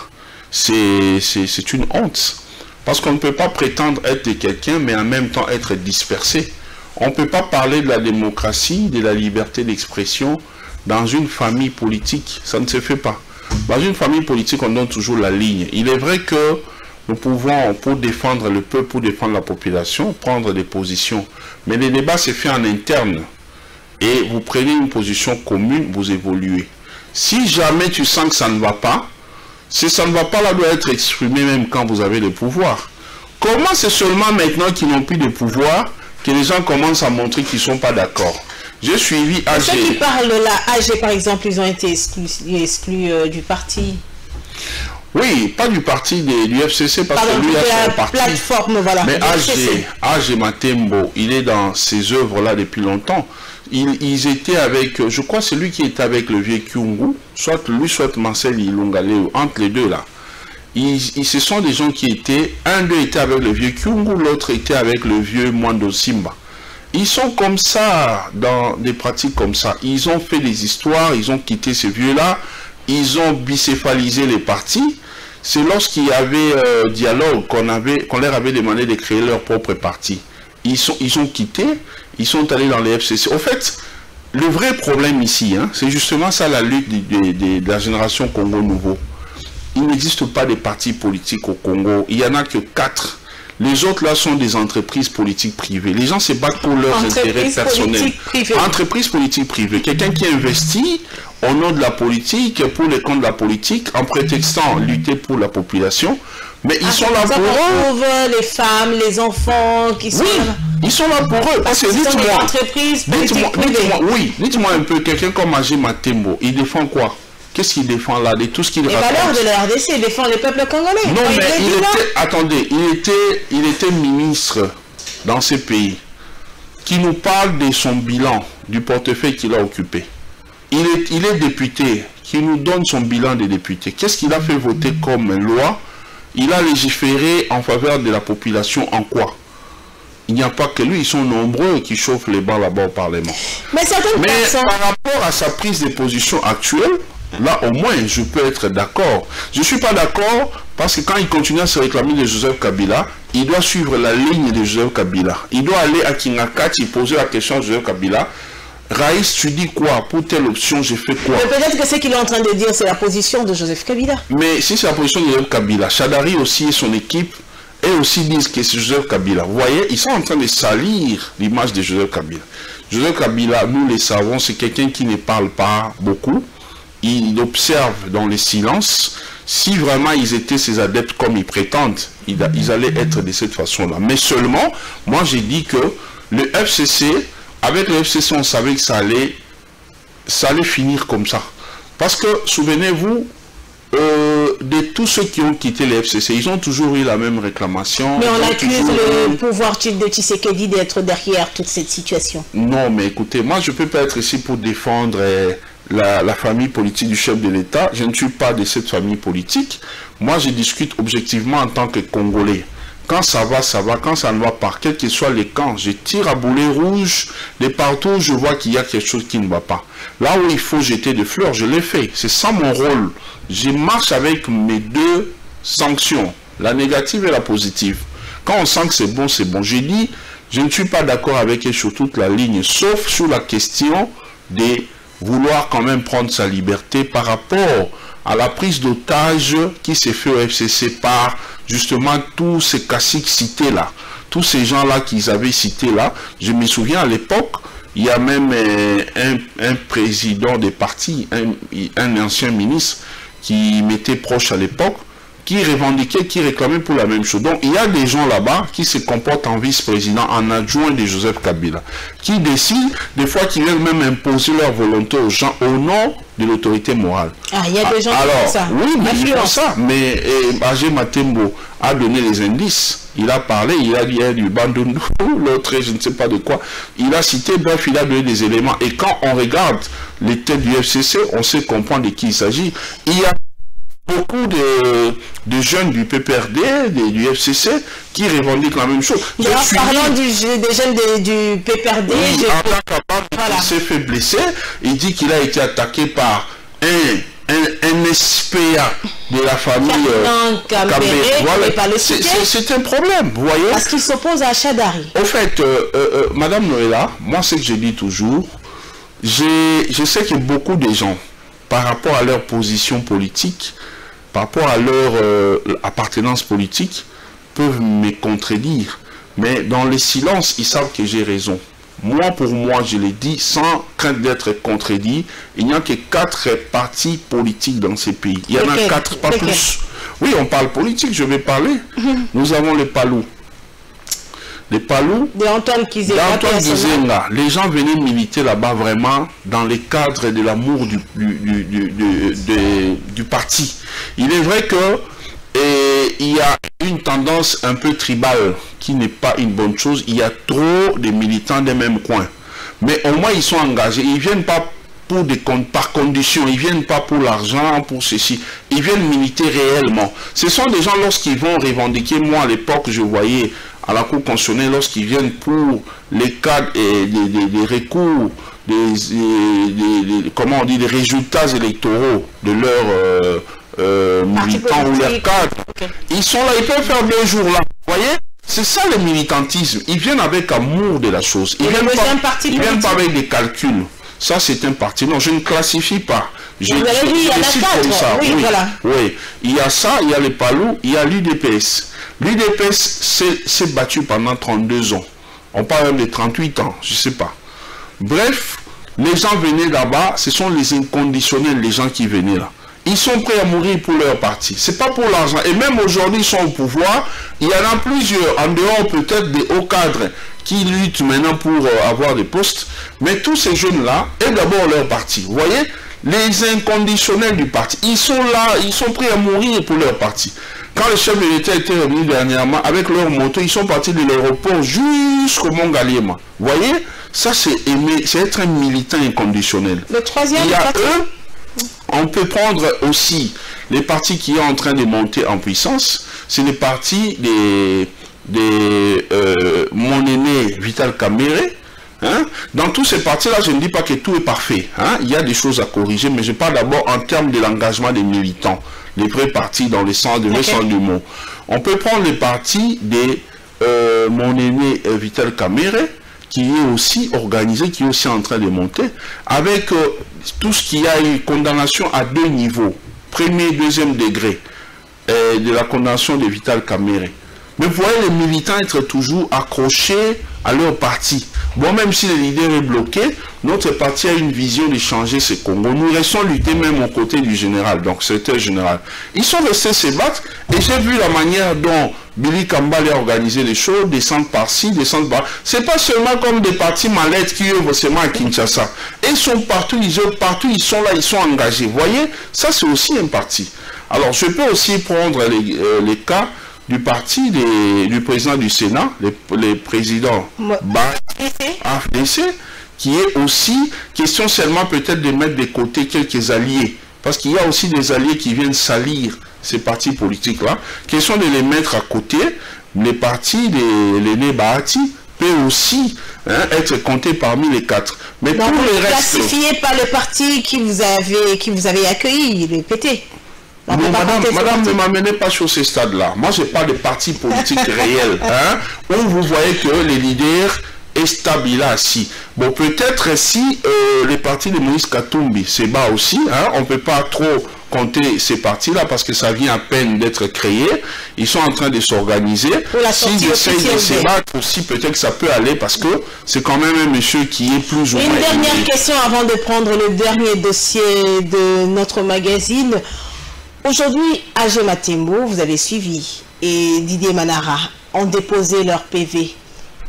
C'est une honte. Parce qu'on ne peut pas prétendre être de quelqu'un, mais en même temps être dispersé. On ne peut pas parler de la démocratie, de la liberté d'expression dans une famille politique. Ça ne se fait pas. Dans une famille politique, on donne toujours la ligne. Il est vrai que nous pouvons, pour défendre le peuple, pour défendre la population, prendre des positions. Mais les débats se font en interne. Et vous prenez une position commune, vous évoluez. Si jamais tu sens que ça ne va pas, si ça ne va pas, là doit être exprimé même quand vous avez le pouvoir. Comment c'est seulement maintenant qu'ils n'ont plus de pouvoir que les gens commencent à montrer qu'ils ne sont pas d'accord? J'ai suivi AG. Ceux qui parlent là, AG par exemple, ils ont été exclus du parti. Oui, pas du parti du FCC, parce que lui a son parti. Plateforme, voilà. Mais AG Matembo, il est dans ces œuvres-là depuis longtemps. Ils étaient avec, je crois c'est lui qui était avec le vieux Kyungu, soit lui, soit Marcel Ilungaleo, entre les deux là. Ce sont des gens qui étaient, un d'eux était avec le vieux Kyungu, l'autre était avec le vieux Mwando Simba. Ils sont comme ça, dans des pratiques comme ça. Ils ont fait des histoires, ils ont quitté ces vieux-là, ils ont bicéphalisé les partis. C'est lorsqu'il y avait dialogue qu'on leur avait demandé de créer leur propre parti. Ils ont quitté, ils sont allés dans les FCC. Au fait, le vrai problème ici, hein, c'est justement ça la lutte de la génération Congo Nouveau. Il n'existe pas de partis politiques au Congo. Il n'y en a que 4. Les autres là sont des entreprises politiques privées. Les gens se battent pour leurs intérêts personnels. Entreprises politiques privées. Quelqu'un qui investit au nom de la politique, pour les comptes de la politique, en prétextant lutter pour la population. Mais ils sont là pour eux. Les femmes, les enfants qui sont là. Ils sont là pour eux. Parce que dites-moi un peu, quelqu'un comme AG Matembo, il défend quoi? Qu'est-ce qu'il défend là? De tout ce qu'il raconte. Les valeurs de la RDC, il défend les peuples congolais. Non, mais attendez, il était ministre dans ces pays qui nous parle de son bilan, du portefeuille qu'il a occupé. Il est député, qui nous donne son bilan de député. Qu'est-ce qu'il a fait voter comme loi? Il a légiféré en faveur de la population en quoi? Il n'y a pas que lui, ils sont nombreux qui chauffent les bancs là-bas au Parlement. Mais par rapport à sa prise de position actuelle, là, au moins, je peux être d'accord. Je ne suis pas d'accord parce que quand il continue à se réclamer de Joseph Kabila, il doit suivre la ligne de Joseph Kabila. Il doit aller à Kingakati poser la question à Joseph Kabila. Raïs, tu dis quoi? Pour telle option, j'ai fait quoi? Mais peut-être que ce qu'il est en train de dire, c'est la position de Joseph Kabila. Mais si c'est la position de Joseph Kabila, Chadari aussi et son équipe, et aussi disent que c'est Joseph Kabila. Vous voyez, ils sont en train de salir l'image de Joseph Kabila. Joseph Kabila, nous le savons, c'est quelqu'un qui ne parle pas beaucoup. Il observe dans le silence. Si vraiment ils étaient ses adeptes comme ils prétendent, ils allaient être de cette façon-là. Mais seulement, moi j'ai dit que le FCC, avec le FCC, on savait que ça allait finir comme ça. Parce que, souvenez-vous, de tous ceux qui ont quitté le FCC, ils ont toujours eu la même réclamation. Mais on accuse le pouvoir de Tshisekedi d'être derrière toute cette situation. Non, mais écoutez, moi je ne peux pas être ici pour défendre la famille politique du chef de l'État. Je ne suis pas de cette famille politique. Moi je discute objectivement en tant que Congolais. Quand ça va, ça va. Quand ça ne va pas, quel que soit les camps, je tire à boulet rouge. De partout où je vois qu'il y a quelque chose qui ne va pas. Là où il faut jeter des fleurs, je l'ai fait. C'est ça mon rôle. Je marche avec mes deux sanctions, la négative et la positive. Quand on sent que c'est bon, c'est bon. J'ai dit, je ne suis pas d'accord avec elle sur toute la ligne, sauf sur la question de vouloir quand même prendre sa liberté par rapport à la prise d'otage qui s'est fait au FCC par justement tous ces caciques cités là, tous ces gens là qu'ils avaient cités là. Je me souviens à l'époque, il y a même un président des partis, un ancien ministre qui m'était proche à l'époque, qui revendiquait, qui réclamait pour la même chose. Donc il y a des gens là-bas qui se comportent en vice-président, en adjoint de Joseph Kabila, qui décident, des fois qui viennent même imposer leur volonté aux gens au nom de l'autorité morale. Ah, il y a des gens qui font ça. Oui, mais ils font ça. Mais AG Matembo a donné les indices. Il a parlé, il a dit du Bandundu, l'autre, je ne sais pas de quoi. Il a cité, bref, il a donné des éléments. Et quand on regarde les têtes du FCC, on sait comprendre de qui il s'agit. Il y a beaucoup de jeunes du PPRD, du FCC, qui revendiquent la même chose. Parlant des jeunes du PPRD, il s'est fait blesser. Il dit qu'il a été attaqué par un un SPA de la famille Kambere. Voilà. C'est un problème, vous voyez. Parce qu'il s'oppose à Chadari. Au fait, Madame Noëlla, moi ce que je dis toujours, je sais que beaucoup de gens, par rapport à leur position politique, par rapport à leur appartenance politique, peuvent me contredire. Mais dans le silence, ils savent que j'ai raison. Moi, pour moi, je l'ai dit, sans crainte d'être contredit, il n'y a que 4 partis politiques dans ces pays. Il y en a 4, pas plus. Oui, on parle politique, je vais parler. Nous avons les Palous. Les Palous d'Antoine Gizenga. Les gens venaient militer là-bas vraiment dans le cadre de l'amour du parti. Il est vrai que il y a une tendance un peu tribale qui n'est pas une bonne chose. Il y a trop de militants des mêmes coins. Mais au moins, ils sont engagés. Ils ne viennent pas par condition. Ils ne viennent pas pour l'argent, pour ceci. Ils viennent militer réellement. Ce sont des gens, lorsqu'ils vont revendiquer, moi à l'époque, je voyais à la Cour constitutionnelle, lorsqu'ils viennent pour les cadres et des recours, comment on dit, des résultats électoraux de leurs militants ou leurs cadres. Ils sont là, ils peuvent faire 2 jours là. Vous voyez? C'est ça le militantisme. Ils viennent avec amour de la chose. Ils ne viennent pas avec des calculs. Ça, c'est un parti. Non, je ne classifie pas. Vous avez dit, il y en a 4. Ça. Oui, voilà. Oui, il y a ça, il y a les Palous, il y a l'UDPS. L'UDPS s'est battu pendant 32 ans. On parle même de 38 ans, je ne sais pas. Bref, les gens venaient là-bas, ce sont les inconditionnels, les gens qui venaient là. Ils sont prêts à mourir pour leur parti. Ce n'est pas pour l'argent. Et même aujourd'hui, ils sont au pouvoir. Il y en a plusieurs, en dehors peut-être des hauts cadres, qui luttent maintenant pour avoir des postes. Mais tous ces jeunes-là, et d'abord leur parti. Vous voyez, les inconditionnels du parti, ils sont là, ils sont prêts à mourir pour leur parti. Quand le chef de l'État était revenu dernièrement, avec leur moto, ils sont partis de l'aéroport jusqu'au Mont Galiema. Vous voyez, ça c'est être un militant inconditionnel. Le troisième il y a parti. eux. On peut prendre aussi les partis qui sont en train de monter en puissance. C'est les partis mon aîné Vital Kamerhe. Hein? Dans tous ces partis-là, je ne dis pas que tout est parfait. Hein? Il y a des choses à corriger, mais je parle d'abord en termes de l'engagement des militants. Les vrais partis dans le sens du mot. On peut prendre les partis de mon aîné Vital Kamerhe, qui est aussi organisé, qui est aussi en train de monter, avec tout ce qui a une condamnation à 2 niveaux, premier et deuxième degré de la condamnation de Vital Kamerhe. Mais vous voyez les militants être toujours accrochés à leur parti. Bon, même si le leader est bloqué, notre parti a une vision de changer ce Congo. Nous restons lutter même aux côtés du général, donc c'était le général. Ils sont restés se battre, et j'ai vu la manière dont Billy Kambale a organisé les choses, descendre par-ci, descendre par-là. C'est pas seulement comme des partis mallettes qui œuvrent seulement à Kinshasa. Et ils sont partout, ils sont là, ils sont engagés. Vous voyez, ça c'est aussi un parti. Alors je peux aussi prendre les cas du parti du président du Sénat, les présidents AFDC, qui est aussi question seulement peut-être de mettre de côté quelques alliés. Parce qu'il y a aussi des alliés qui viennent salir ces partis politiques-là. Question de les mettre à côté. Les partis de l'aîné Bahati peuvent aussi être comptés parmi les 4. Mais donc, tous les restes... classifié par le parti qui vous avez accueilli, les PT. Non, madame, ne m'amenez pas sur ces stades-là. Moi, je parle de partis politiques réels, où vous voyez que les leaders est stable là assis. Bon, peut-être si les partis de Moïse Katumbi, c'est bas aussi, on ne peut pas trop compter ces partis-là parce que ça vient à peine d'être créé. Ils sont en train de s'organiser. S'ils essayent de se battre aussi, peut-être que ça peut aller parce que c'est quand même un monsieur qui est plus ou moins... Une dernière question avant de prendre le dernier dossier de notre magazine. Aujourd'hui, AG Matembo, vous avez suivi, et Didier Manara ont déposé leur PV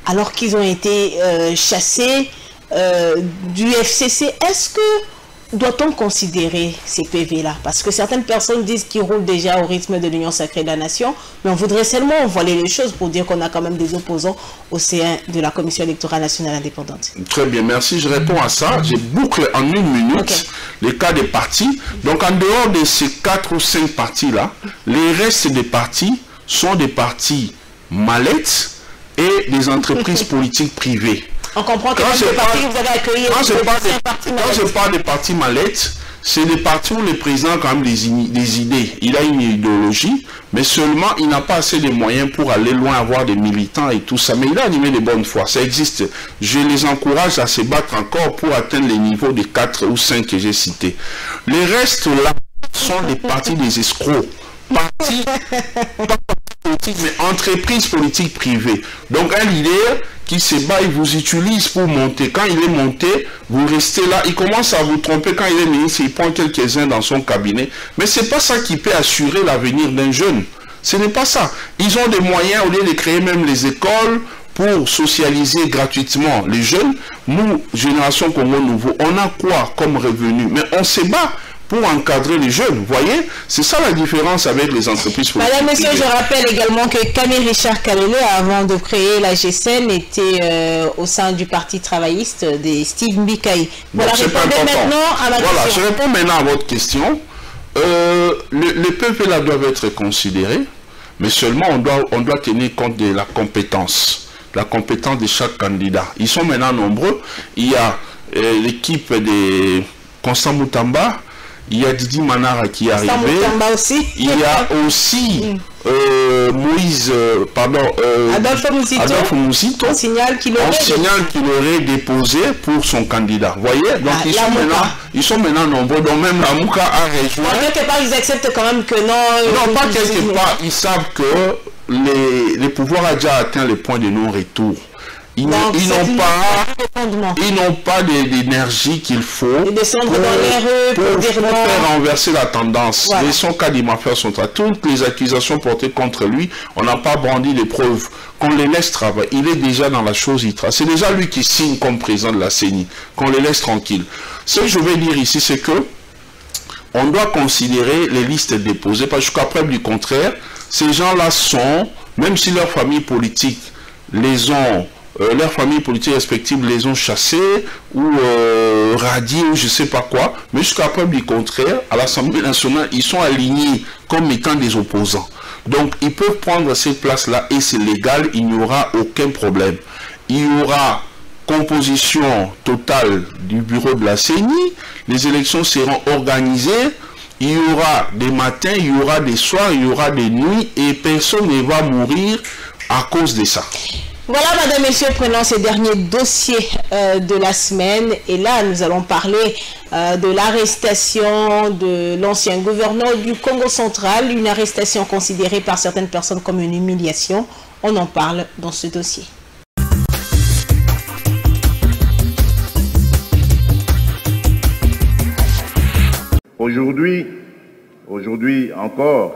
alors qu'ils ont été chassés du FCC. Est-ce que doit-on considérer ces PV-là? Parce que certaines personnes disent qu'ils roulent déjà au rythme de l'Union sacrée de la nation, mais on voudrait seulement voiler les choses pour dire qu'on a quand même des opposants au sein de la Commission électorale nationale indépendante. Très bien, merci. Je réponds à ça. Je boucle en 1 minute les cas des partis. Donc en dehors de ces 4 ou 5 partis-là, les restes des partis sont des partis mallettes et des entreprises politiques privées. On comprend que vous avez accueilli... Quand je parle des partis mallettes, c'est des partis où le président a quand même des idées. Il a une idéologie, mais seulement il n'a pas assez de moyens pour aller loin, avoir des militants et tout ça. Mais il a animé de bonne foi, ça existe. Je les encourage à se battre encore pour atteindre les niveaux des 4 ou 5 que j'ai cités. Les restes là sont des partis des escrocs. Partis, pas politique, mais entreprise politique privée. Donc un leader qui se bat, il vous utilise pour monter. Quand il est monté, vous restez là. Il commence à vous tromper quand il est ministre, il prend quelques-uns dans son cabinet. Mais ce n'est pas ça qui peut assurer l'avenir d'un jeune. Ce n'est pas ça. Ils ont des moyens, au lieu de créer même les écoles, pour socialiser gratuitement les jeunes. Nous, Génération Congo Nouveau, on a quoi comme revenu? Mais on se bat pour encadrer les jeunes, vous voyez? C'est ça la différence avec les entreprises politiques. Madame, monsieur, je rappelle également que Camille Richard Kalele, avant de créer la GSN, était au sein du Parti travailliste de Steve Mbikaï. Voilà, répondez maintenant à ma question. Je réponds maintenant à votre question. Les peuples là doivent être considérés, mais seulement on doit tenir compte de la compétence de chaque candidat. Ils sont maintenant nombreux. Il y a l'équipe de Constant Moutamba, il y a Didi Manara qui est arrivé. Il y a aussi Moïse, Adolphe Mouzito. On signale qu'il aurait déposé pour son candidat. Vous voyez? Donc ils sont maintenant nombreux. Donc même la Mouka a rejoint. Quelque part, ils acceptent quand même que non. Non, pas quelque part. Ils savent que le pouvoir a déjà atteint le point de non-retour. Ils n'ont pas d'énergie qu'il faut pour faire renverser la tendance. Voilà. Son cas d'Imafia sont à toutes les accusations portées contre lui. On n'a pas brandi les preuves. Qu'on les laisse travailler. Il est déjà dans la chose. C'est déjà lui qui signe comme président de la CENI. Qu'on les laisse tranquilles. Ce que je vais dire ici, c'est que on doit considérer les listes déposées parce qu'à preuve du contraire, ces gens-là sont, même si leur famille politique leurs familles politiques respectives les ont chassés ou radiés ou je ne sais pas quoi, mais jusqu'à preuve du contraire, à l'Assemblée nationale, ils sont alignés comme étant des opposants. Donc, ils peuvent prendre cette place-là et c'est légal, il n'y aura aucun problème. Il y aura composition totale du bureau de la CENI, les élections seront organisées, il y aura des matins, il y aura des soirs, il y aura des nuits et personne ne va mourir à cause de ça. Voilà, madame, messieurs, prenons ces derniers dossiers de la semaine. Et là, nous allons parler de l'arrestation de l'ancien gouverneur du Congo central. Une arrestation considérée par certaines personnes comme une humiliation. On en parle dans ce dossier. Aujourd'hui encore,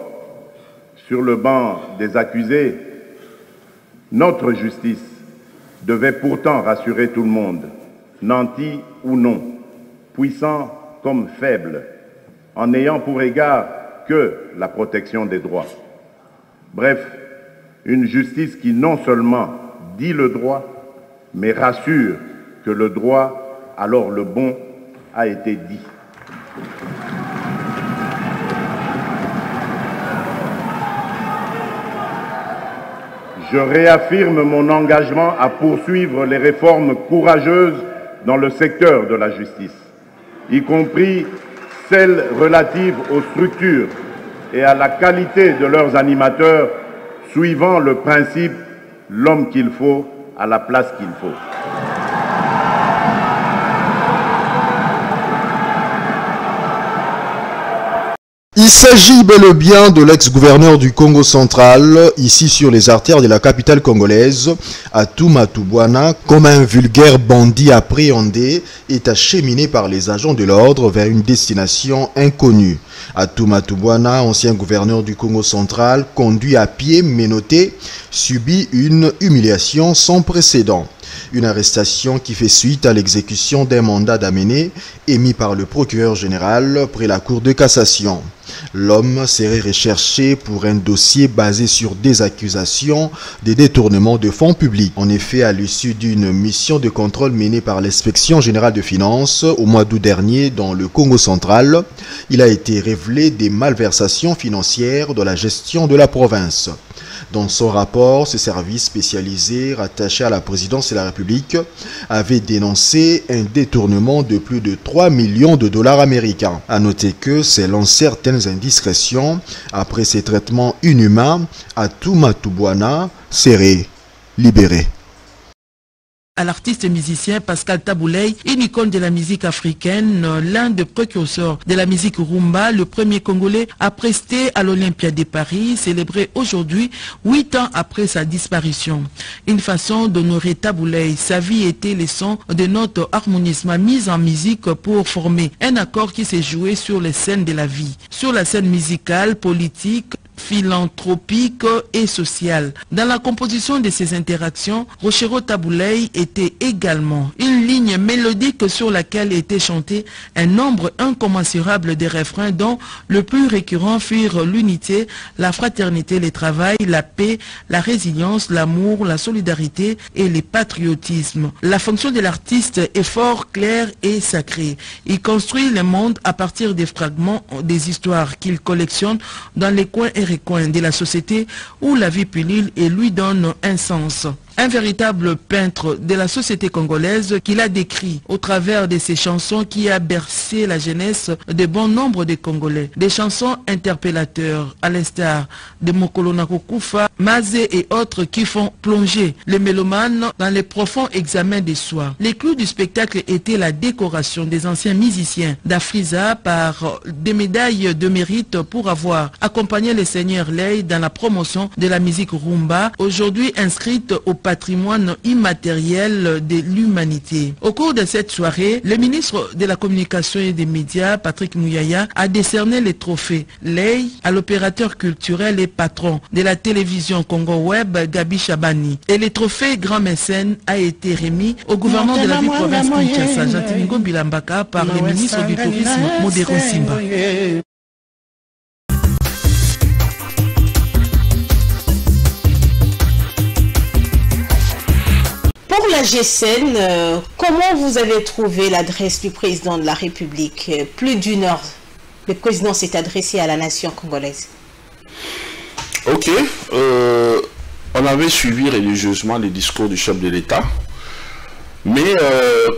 sur le banc des accusés, notre justice devait pourtant rassurer tout le monde, nanti ou non, puissant comme faible, en n'ayant pour égard que la protection des droits. Bref, une justice qui non seulement dit le droit, mais rassure que le droit, alors le bon, a été dit. Je réaffirme mon engagement à poursuivre les réformes courageuses dans le secteur de la justice, y compris celles relatives aux structures et à la qualité de leurs animateurs, suivant le principe « l'homme qu'il faut à la place qu'il faut ». Il s'agit bel et bien de l'ex-gouverneur du Congo central, ici sur les artères de la capitale congolaise, Atouma Toubouana, comme un vulgaire bandit appréhendé, est acheminé par les agents de l'ordre vers une destination inconnue. Atouma Toubouana, ancien gouverneur du Congo central, conduit à pied, menotté, subit une humiliation sans précédent. Une arrestation qui fait suite à l'exécution d'un mandat d'amener émis par le procureur général près la Cour de cassation. L'homme serait recherché pour un dossier basé sur des accusations de détournement de fonds publics. En effet, à l'issue d'une mission de contrôle menée par l'Inspection générale de finances au mois d'août dernier dans le Congo central, il a été révélé des malversations financières dans la gestion de la province. Dans son rapport, ce service spécialisé rattaché à la présidence de la République avait dénoncé un détournement de plus de 3 millions de dollars américains. À noter que, selon certaines indiscrétions, après ces traitements inhumains, Atouma Toubouana serait libéré. À l'artiste musicien Pascal Tabouley, une icône de la musique africaine, l'un des précurseurs de la musique rumba, le premier Congolais à prester à l'Olympia de Paris, célébré aujourd'hui, 8 ans après sa disparition. Une façon d'honorer Tabouley, sa vie était le son de notre harmonisme mise en musique pour former un accord qui s'est joué sur les scènes de la vie, sur la scène musicale, politique, philanthropique et sociale. Dans la composition de ces interactions, Rochero Tabouley était également une ligne mélodique sur laquelle était chanté un nombre incommensurable de refrains dont le plus récurrent furent l'unité, la fraternité, le travail, la paix, la résilience, l'amour, la solidarité et le patriotisme. La fonction de l'artiste est fort claire et sacrée. Il construit le monde à partir des fragments des histoires qu'il collectionne dans les coins et recoins de la société où la vie pullule et lui donne un sens. Un véritable peintre de la société congolaise qu'il a décrit au travers de ses chansons qui a bercé la jeunesse de bon nombre de Congolais. Des chansons interpellateurs à l'instar de Mokolo Nakokufa, Mazé et autres qui font plonger les mélomanes dans les profonds examens de soi. Les clous du spectacle étaient la décoration des anciens musiciens d'Afriza par des médailles de mérite pour avoir accompagné le Seigneur Ley dans la promotion de la musique rumba, aujourd'hui inscrite au patrimoine immatériel de l'humanité. Au cours de cette soirée, le ministre de la Communication et des Médias, Patrick Mouyaya, a décerné les trophées Ley à l'opérateur culturel et patron de la télévision Congo Web, Gabi Chabani. Et le trophée Grand Mécène a été remis au gouvernement de la ville province Kinshasa, Jatimingo Bilambaka, par le ministre du Tourisme, Modero Simba. Pour la GSN, comment vous avez trouvé l'adresse du président de la République? Plus d'une heure, le président s'est adressé à la nation congolaise. Ok, on avait suivi religieusement les discours du chef de l'État, mais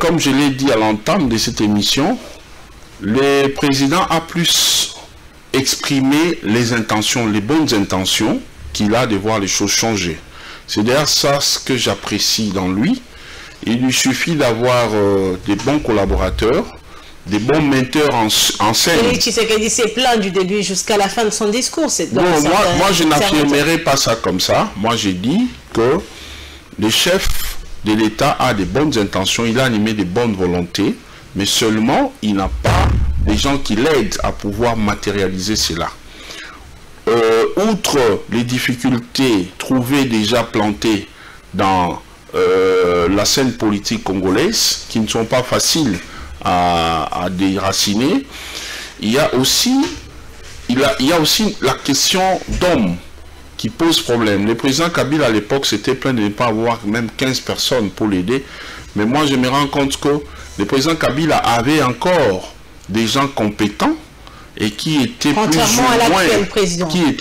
comme je l'ai dit à l'entame de cette émission, le président a plus exprimé les intentions, les bonnes intentions qu'il a de voir les choses changer. C'est d'ailleurs ça ce que j'apprécie dans lui. Il lui suffit d'avoir des bons collaborateurs, des bons metteurs en scène. Et Tshisekedi s'est plaint du début jusqu'à la fin de son discours. Non, moi je n'affirmerai pas ça comme ça. Moi j'ai dit que le chef de l'État a des bonnes intentions, il a animé des bonnes volontés, mais seulement il n'a pas des gens qui l'aident à pouvoir matérialiser cela. Outre les difficultés trouvées déjà plantées dans la scène politique congolaise, qui ne sont pas faciles à déraciner, il y a aussi la question d'hommes qui pose problème. Le président Kabila à l'époque s'était plaint de ne pas avoir même 15 personnes pour l'aider, mais moi je me rends compte que le président Kabila avait encore des gens compétents et qui étaient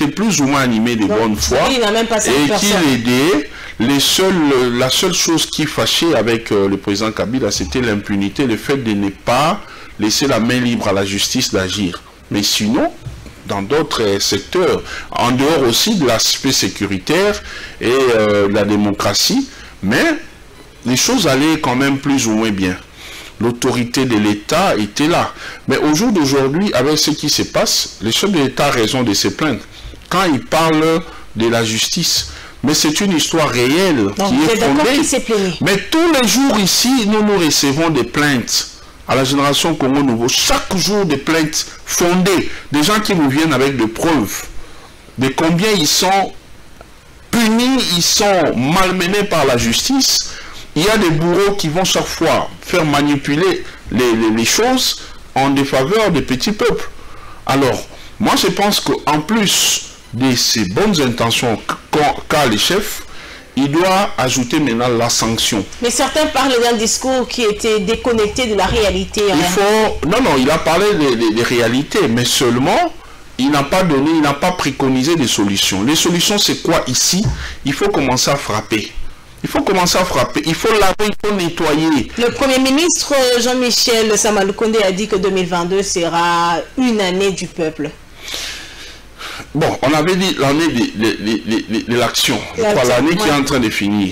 plus ou moins animés de bonne foi et qui l'aidaient. La seule chose qui fâchait avec le président Kabila, c'était l'impunité, le fait de ne pas laisser la main libre à la justice d'agir. Mais sinon, dans d'autres secteurs, en dehors aussi de l'aspect sécuritaire et de la démocratie, mais les choses allaient quand même plus ou moins bien. L'autorité de l'État était là. Mais au jour d'aujourd'hui, avec ce qui se passe, le chef de l'État a raison de se plaindre. Quand il parle de la justice, mais c'est une histoire réelle qui est fondée. Mais tous les jours ici, nous recevons des plaintes à la génération Congo Nouveau. Chaque jour des plaintes fondées. Des gens qui nous viennent avec des preuves de combien ils sont punis, ils sont malmenés par la justice. Il y a des bourreaux qui vont chaque fois faire manipuler les choses en défaveur des petits peuples. Alors, moi je pense qu'en plus de ces bonnes intentions qu'a le chef, il doit ajouter maintenant la sanction. Mais certains parlent d'un discours qui était déconnecté de la réalité. Non, il a parlé des réalités, mais seulement il n'a pas donné, il n'a pas préconisé des solutions. Les solutions, c'est quoi ici? Il faut commencer à frapper. Il faut commencer à frapper, il faut laver, il faut nettoyer. Le Premier ministre Jean-Michel Sama Lukonde a dit que 2022 sera une année du peuple. Bon, on avait dit l'année de l'action, l'année qui est en train de finir.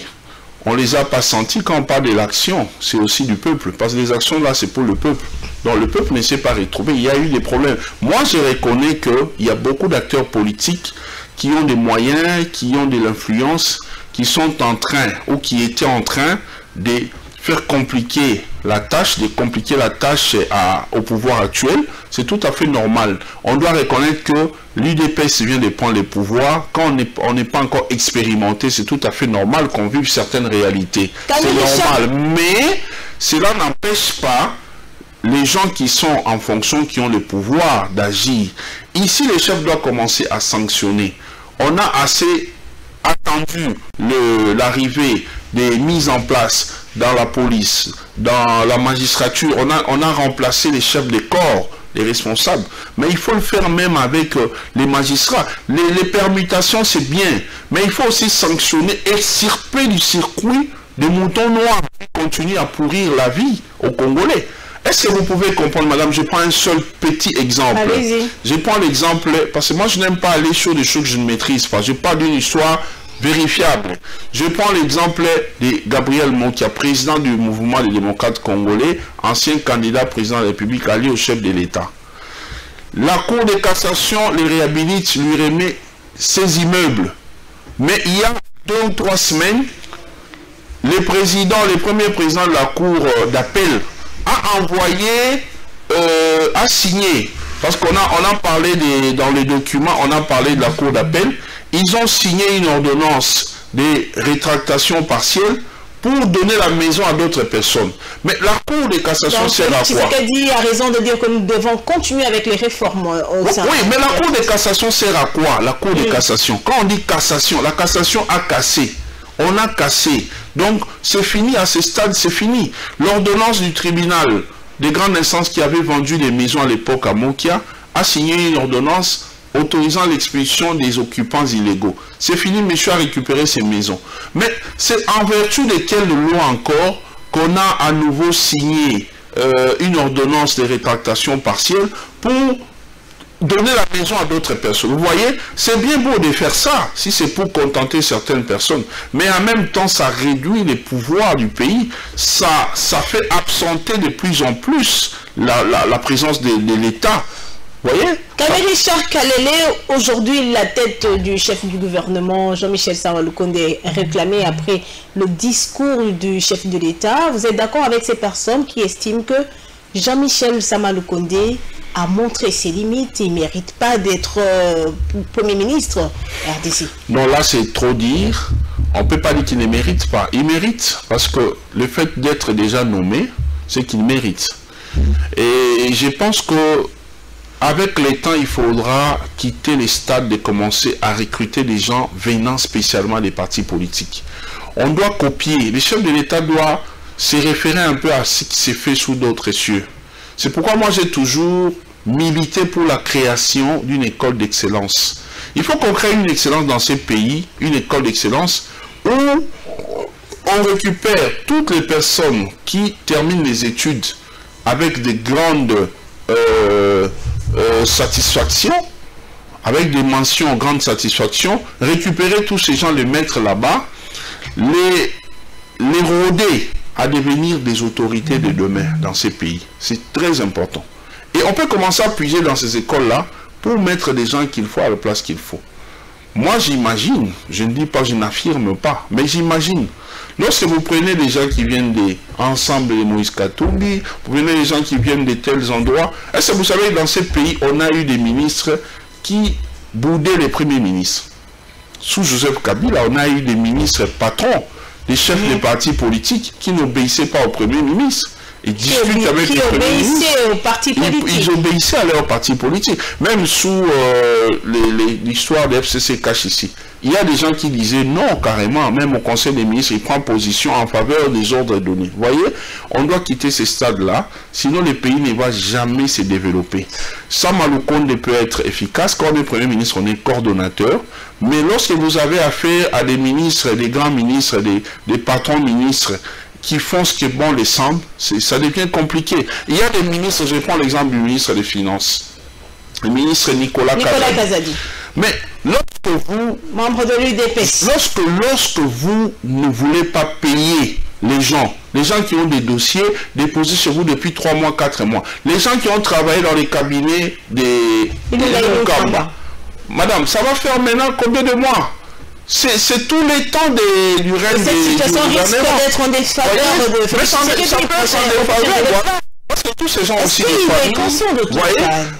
On ne les a pas sentis quand on parle de l'action, c'est aussi du peuple. Parce que les actions là, c'est pour le peuple. Donc le peuple ne s'est pas retrouvé, il y a eu des problèmes. Moi, je reconnais qu'il y a beaucoup d'acteurs politiques qui ont des moyens, qui ont de l'influence, qui sont en train, ou qui étaient en train de faire compliquer la tâche, au pouvoir actuel. C'est tout à fait normal. On doit reconnaître que l'UDPS vient de prendre le pouvoir. Quand on n'est pas encore expérimenté, c'est tout à fait normal qu'on vive certaines réalités. C'est normal. Mais cela n'empêche pas les gens qui sont en fonction, qui ont le pouvoir d'agir. Ici, les chefs doivent commencer à sanctionner. On a assez attendu l'arrivée des mises en place dans la police, dans la magistrature. On a remplacé les chefs de corps, les responsables. Mais il faut le faire même avec les magistrats. Les permutations, c'est bien. Mais il faut aussi sanctionner, extirper du circuit des moutons noirs qui continuent à pourrir la vie aux Congolais. Est-ce que vous pouvez comprendre, madame? Je prends un seul petit exemple. Je prends l'exemple, parce que moi je n'aime pas aller sur des choses que je ne maîtrise pas. Je parle d'une histoire vérifiable. Je prends l'exemple de Gabriel Mokia, président du mouvement des démocrates congolais, ancien candidat président de la République, allié au chef de l'État. La Cour de cassation les réhabilite, lui remet ses immeubles. Mais il y a 2 ou 3 semaines, les premiers présidents de la Cour d'appel a envoyé, a signé, parce qu'on a parlé dans les documents, on a parlé de la Cour d'appel, ils ont signé une ordonnance de rétractation partielle pour donner la maison à d'autres personnes. Mais la Cour de cassation sert à quoi? Tshisekedi a raison de dire que nous devons continuer avec les réformes au sein. Oui, mais la Cour de cassation sert à quoi? La Cour de cassation, quand on dit cassation, la cassation a cassé. On a cassé. Donc, c'est fini à ce stade, c'est fini. L'ordonnance du tribunal des grandes instances qui avait vendu des maisons à l'époque à Mokia a signé une ordonnance autorisant l'expulsion des occupants illégaux. C'est fini, monsieur a récupéré ses maisons. Mais c'est en vertu de quelle loi encore qu'on a à nouveau signé une ordonnance de rétractation partielle pour donner la maison à d'autres personnes. Vous voyez, c'est bien beau de faire ça, si c'est pour contenter certaines personnes, mais en même temps, ça réduit les pouvoirs du pays, ça fait absenter de plus en plus la présence de l'État. Vous voyez? Richard Kalele, aujourd'hui, la tête du chef du gouvernement, Jean-Michel Sama Lukonde, est réclamée après le discours du chef de l'État. Vous êtes d'accord avec ces personnes qui estiment que Jean-Michel Sama Lukonde a montré ses limites, il ne mérite pas d'être Premier ministre RDC? Non, là c'est trop dire. On ne peut pas dire qu'il ne mérite pas. Il mérite, parce que le fait d'être déjà nommé, c'est qu'il mérite. Et je pense que avec le temps, il faudra quitter les stades de commencer à recruter des gens venant spécialement des partis politiques. On doit copier. Le chef de l'État doit se référer un peu à ce qui s'est fait sous d'autres cieux. C'est pourquoi moi j'ai toujours milité pour la création d'une école d'excellence. Il faut qu'on crée une excellence dans ces pays, une école d'excellence où on récupère toutes les personnes qui terminent les études avec des grandes satisfactions, avec des mentions grande satisfaction, récupérer tous ces gens, les mettre là-bas, les rôder à devenir des autorités de demain dans ces pays. C'est très important. Et on peut commencer à puiser dans ces écoles-là pour mettre des gens qu'il faut à la place qu'il faut. Moi, j'imagine, je ne dis pas, je n'affirme pas, mais j'imagine. Lorsque vous prenez des gens qui viennent des ensembles de Moïse Katumbi, vous prenez des gens qui viennent de tels endroits, est-ce que vous savez que dans ces pays, on a eu des ministres qui boudaient les premiers ministres. Sous Joseph Kabila, on a eu des ministres patrons, des chefs des partis politiques qui n'obéissaient pas au premier ministre. Ils discutent avec les obéissaient aux partis politiques. Ils obéissaient à leurs partis politiques. Même sous l'histoire de FCC cache ici. Il y a des gens qui disaient non, carrément, même au Conseil des ministres, il prend position en faveur des ordres donnés. Vous voyez, on doit quitter ces stades-là, sinon le pays ne va jamais se développer. Sama Lukonde peut être efficace, quand on est Premier ministre, on est coordonnateur, mais lorsque vous avez affaire à des ministres, des grands ministres, des patrons ministres, qui font ce qui bon les semble, ça devient compliqué. Il y a des ministres, je prends l'exemple du ministre des Finances, le ministre Nicolas Kazadi. Mais lorsque vous... Membre de l'UDPS. Lorsque vous ne voulez pas payer les gens qui ont des dossiers déposés chez vous depuis 3 mois, 4 mois, les gens qui ont travaillé dans les cabinets des Madame, ça va faire maintenant combien de mois? C'est tous les temps du règne cette situation risque d'être en défaveur parce que tous ces gens aussi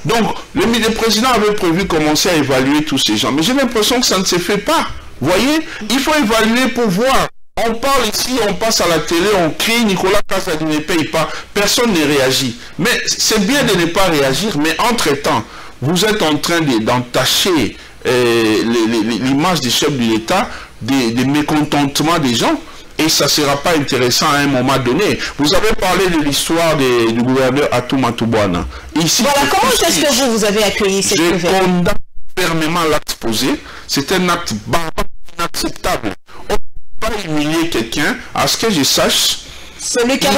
donc le président avait prévu commencer à évaluer tous ces gens, mais j'ai l'impression que ça ne se fait pas. Vous voyez, il faut évaluer pour voir. On parle ici, on passe à la télé, on crie, Nicolas Kazadi ne paye pas, personne ne réagit. Mais c'est bien de ne pas réagir, mais entre-temps, vous êtes en train d'entacher l'image des chefs de l'État, des mécontentements des gens, et ça ne sera pas intéressant à un moment donné. Vous avez parlé de l'histoire du gouverneur Atou Matouboana. Ici, voilà, comment est-ce que vous avez accueilli cette nouvelle? Je condamne fermement l'acte posé. C'est un acte barbare, inacceptable. On ne peut pas humilier quelqu'un, à ce que je sache. Celui qui a le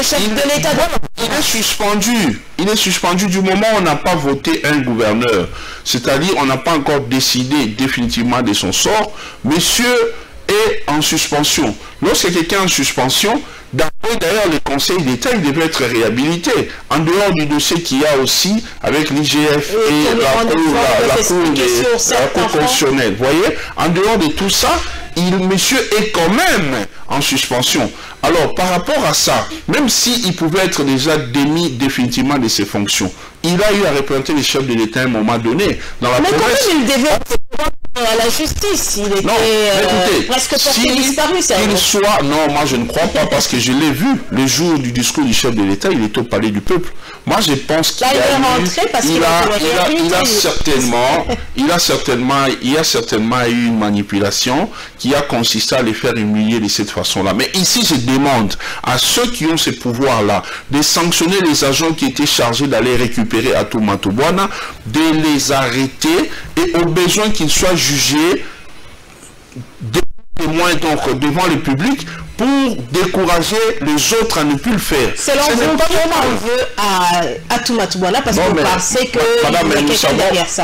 chef de l'État. Il est suspendu. Il est suspendu du moment où on n'a pas voté un gouverneur. C'est-à-dire, on n'a pas encore décidé définitivement de son sort. Monsieur est en suspension. Lorsque quelqu'un est en suspension, d'ailleurs le Conseil d'État, il devait être réhabilité. En dehors du dossier qu'il y a aussi avec l'IGF et la Cour constitutionnelle. Vous voyez, en dehors de tout ça, monsieur est quand même en suspension. Alors, par rapport à ça, même s'il pouvait être déjà démis définitivement de ses fonctions, il a eu à représenter les chefs de l'État à un moment donné. Dans la mais quand même, il devait à la justice. Il était presque porté disparu. Non, moi je ne crois pas, parce que je l'ai vu le jour du discours du chef de l'État, il était au palais du peuple. Moi je pense qu'il y a certainement eu une manipulation qui a consisté à les faire humilier de cette façon-là. Mais ici je demande à ceux qui ont ces pouvoirs-là de sanctionner les agents qui étaient chargés d'aller récupérer Atou Matouboana, de les arrêter et au besoin qu'ils soient jugés devant le public pour décourager les autres à ne plus le faire. Selon vous, comment on veut à Atou Matouboana, parce que vous pensez que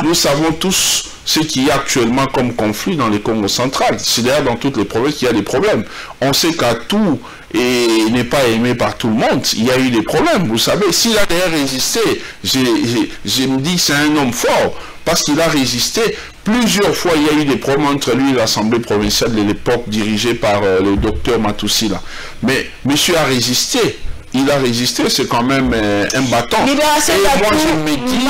nous savons tous ce qu'il y a actuellement comme conflit dans les Congo central. C'est d'ailleurs dans toutes les provinces qu'il y a des problèmes. On sait qu'Atou n'est pas aimé par tout le monde. Il y a eu des problèmes, vous savez. S'il a d'ailleurs résisté, je me dis que c'est un homme fort, parce qu'il a résisté. Plusieurs fois, il y a eu des problèmes entre lui et l'Assemblée provinciale de l'époque dirigée par le docteur Matoussi. Mais monsieur a résisté. Il a résisté, c'est quand même un bâton. Et moi, je me dis,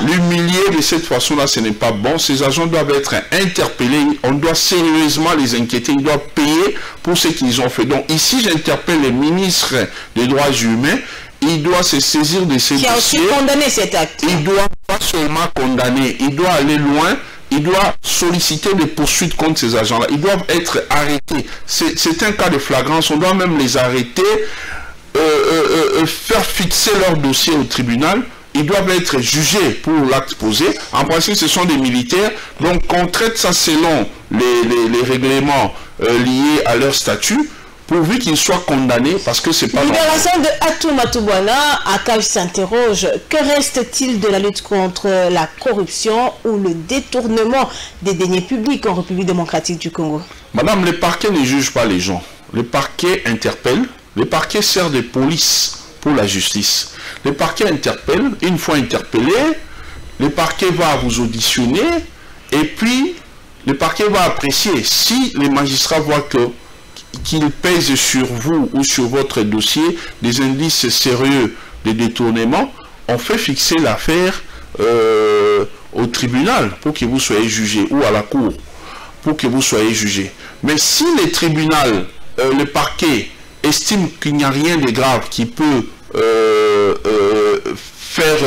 l'humilier de cette façon-là, ce n'est pas bon. Ces agents doivent être interpellés. On doit sérieusement les inquiéter. Ils doivent payer pour ce qu'ils ont fait. Donc ici, j'interpelle les ministres des droits humains. Il doit se saisir de ces dossiers. Qui a aussi condamné cet acte. Il doit pas seulement condamner, il doit aller loin. Il doit solliciter des poursuites contre ces agents-là. Ils doivent être arrêtés. C'est un cas de flagrance. On doit même les arrêter. Faire fixer leur dossier au tribunal, ils doivent être jugés pour l'acte posé. En principe, ce sont des militaires, donc on traite ça selon les règlements liés à leur statut, pourvu qu'ils soient condamnés, parce que c'est pas... Libération de Atou Matouboana, Akaj s'interroge, que reste-t-il de la lutte contre la corruption ou le détournement des deniers publics en République démocratique du Congo? Madame, le parquet ne juge pas les gens. Le parquet interpelle. Le parquet sert de police pour la justice. Le parquet interpelle. Une fois interpellé, le parquet va vous auditionner et puis le parquet va apprécier. Si les magistrats voient qu'il pèse sur vous ou sur votre dossier des indices sérieux de détournement, on fait fixer l'affaire au tribunal pour que vous soyez jugé, ou à la cour pour que vous soyez jugé. Mais si le tribunal, le parquet estime qu'il n'y a rien de grave qui peut faire,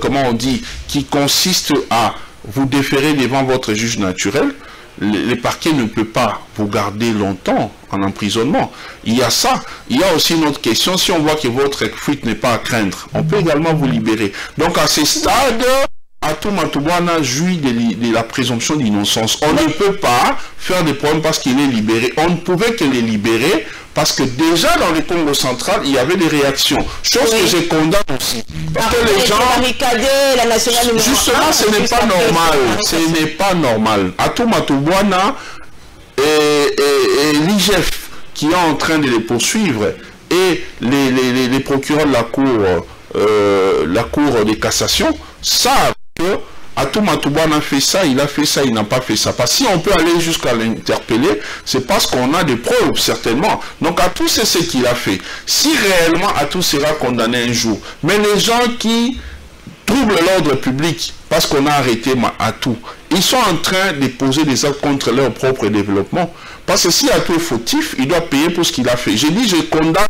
comment on dit, qui consiste à vous déférer devant votre juge naturel, les parquets ne peuvent pas vous garder longtemps en emprisonnement. Il y a ça. Il y a aussi une autre question. Si on voit que votre fuite n'est pas à craindre, on peut également vous libérer. Donc à ce stade, Atou Matoubouana jouit de la présomption d'innocence. On ne peut pas faire des problèmes parce qu'il est libéré. On ne pouvait que les libérer parce que déjà dans le Congo central, il y avait des réactions. Chose que je condamne aussi. Parce que les gens... Justement, ce n'est pas normal. Ce n'est pas normal. Atou Matoubouana et l'IGF qui est en train de les poursuivre et les procureurs de la cour de cassation savent que Atou Matoubouana a fait ça, il n'a pas fait ça. Parce que si on peut aller jusqu'à l'interpeller, c'est parce qu'on a des preuves, certainement. Donc Atou, c'est ce qu'il a fait. Si réellement Atou sera condamné un jour, mais les gens qui troublent l'ordre public, parce qu'on a arrêté Atou, ils sont en train de poser des actes contre leur propre développement. Parce que si Atou est fautif, il doit payer pour ce qu'il a fait. J'ai dit, je condamne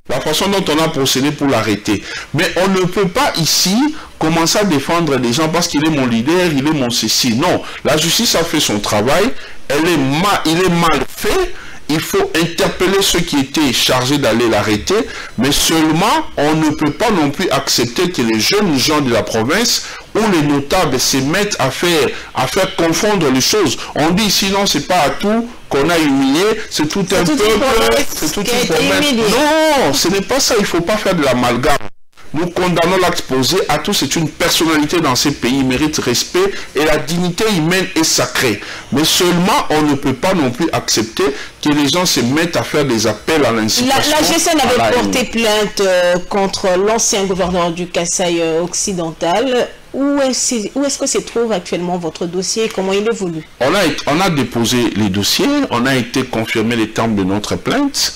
la façon dont on a procédé pour l'arrêter. Mais on ne peut pas ici commencer à défendre des gens parce qu'il est mon leader, il est mon ceci. Non, la justice a fait son travail, il est mal fait. Il faut interpeller ceux qui étaient chargés d'aller l'arrêter, mais seulement on ne peut pas non plus accepter que les jeunes gens de la province ou les notables se mettent à faire confondre les choses. On dit sinon c'est pas à tout qu'on a humilié, c'est tout un peuple, c'est toute une province. Non, ce n'est pas ça, il ne faut pas faire de l'amalgame. Nous condamnons l'acte posé. Atou, c'est une personnalité dans ces pays, il mérite respect et la dignité humaine est sacrée. Mais seulement, on ne peut pas non plus accepter que les gens se mettent à faire des appels à l'incitation. La GCN avait porté plainte contre l'ancien gouverneur du Kasaï occidental. Où est-ce que se trouve actuellement votre dossier? Comment il évolue? On a déposé les dossiers, on a été confirmé les termes de notre plainte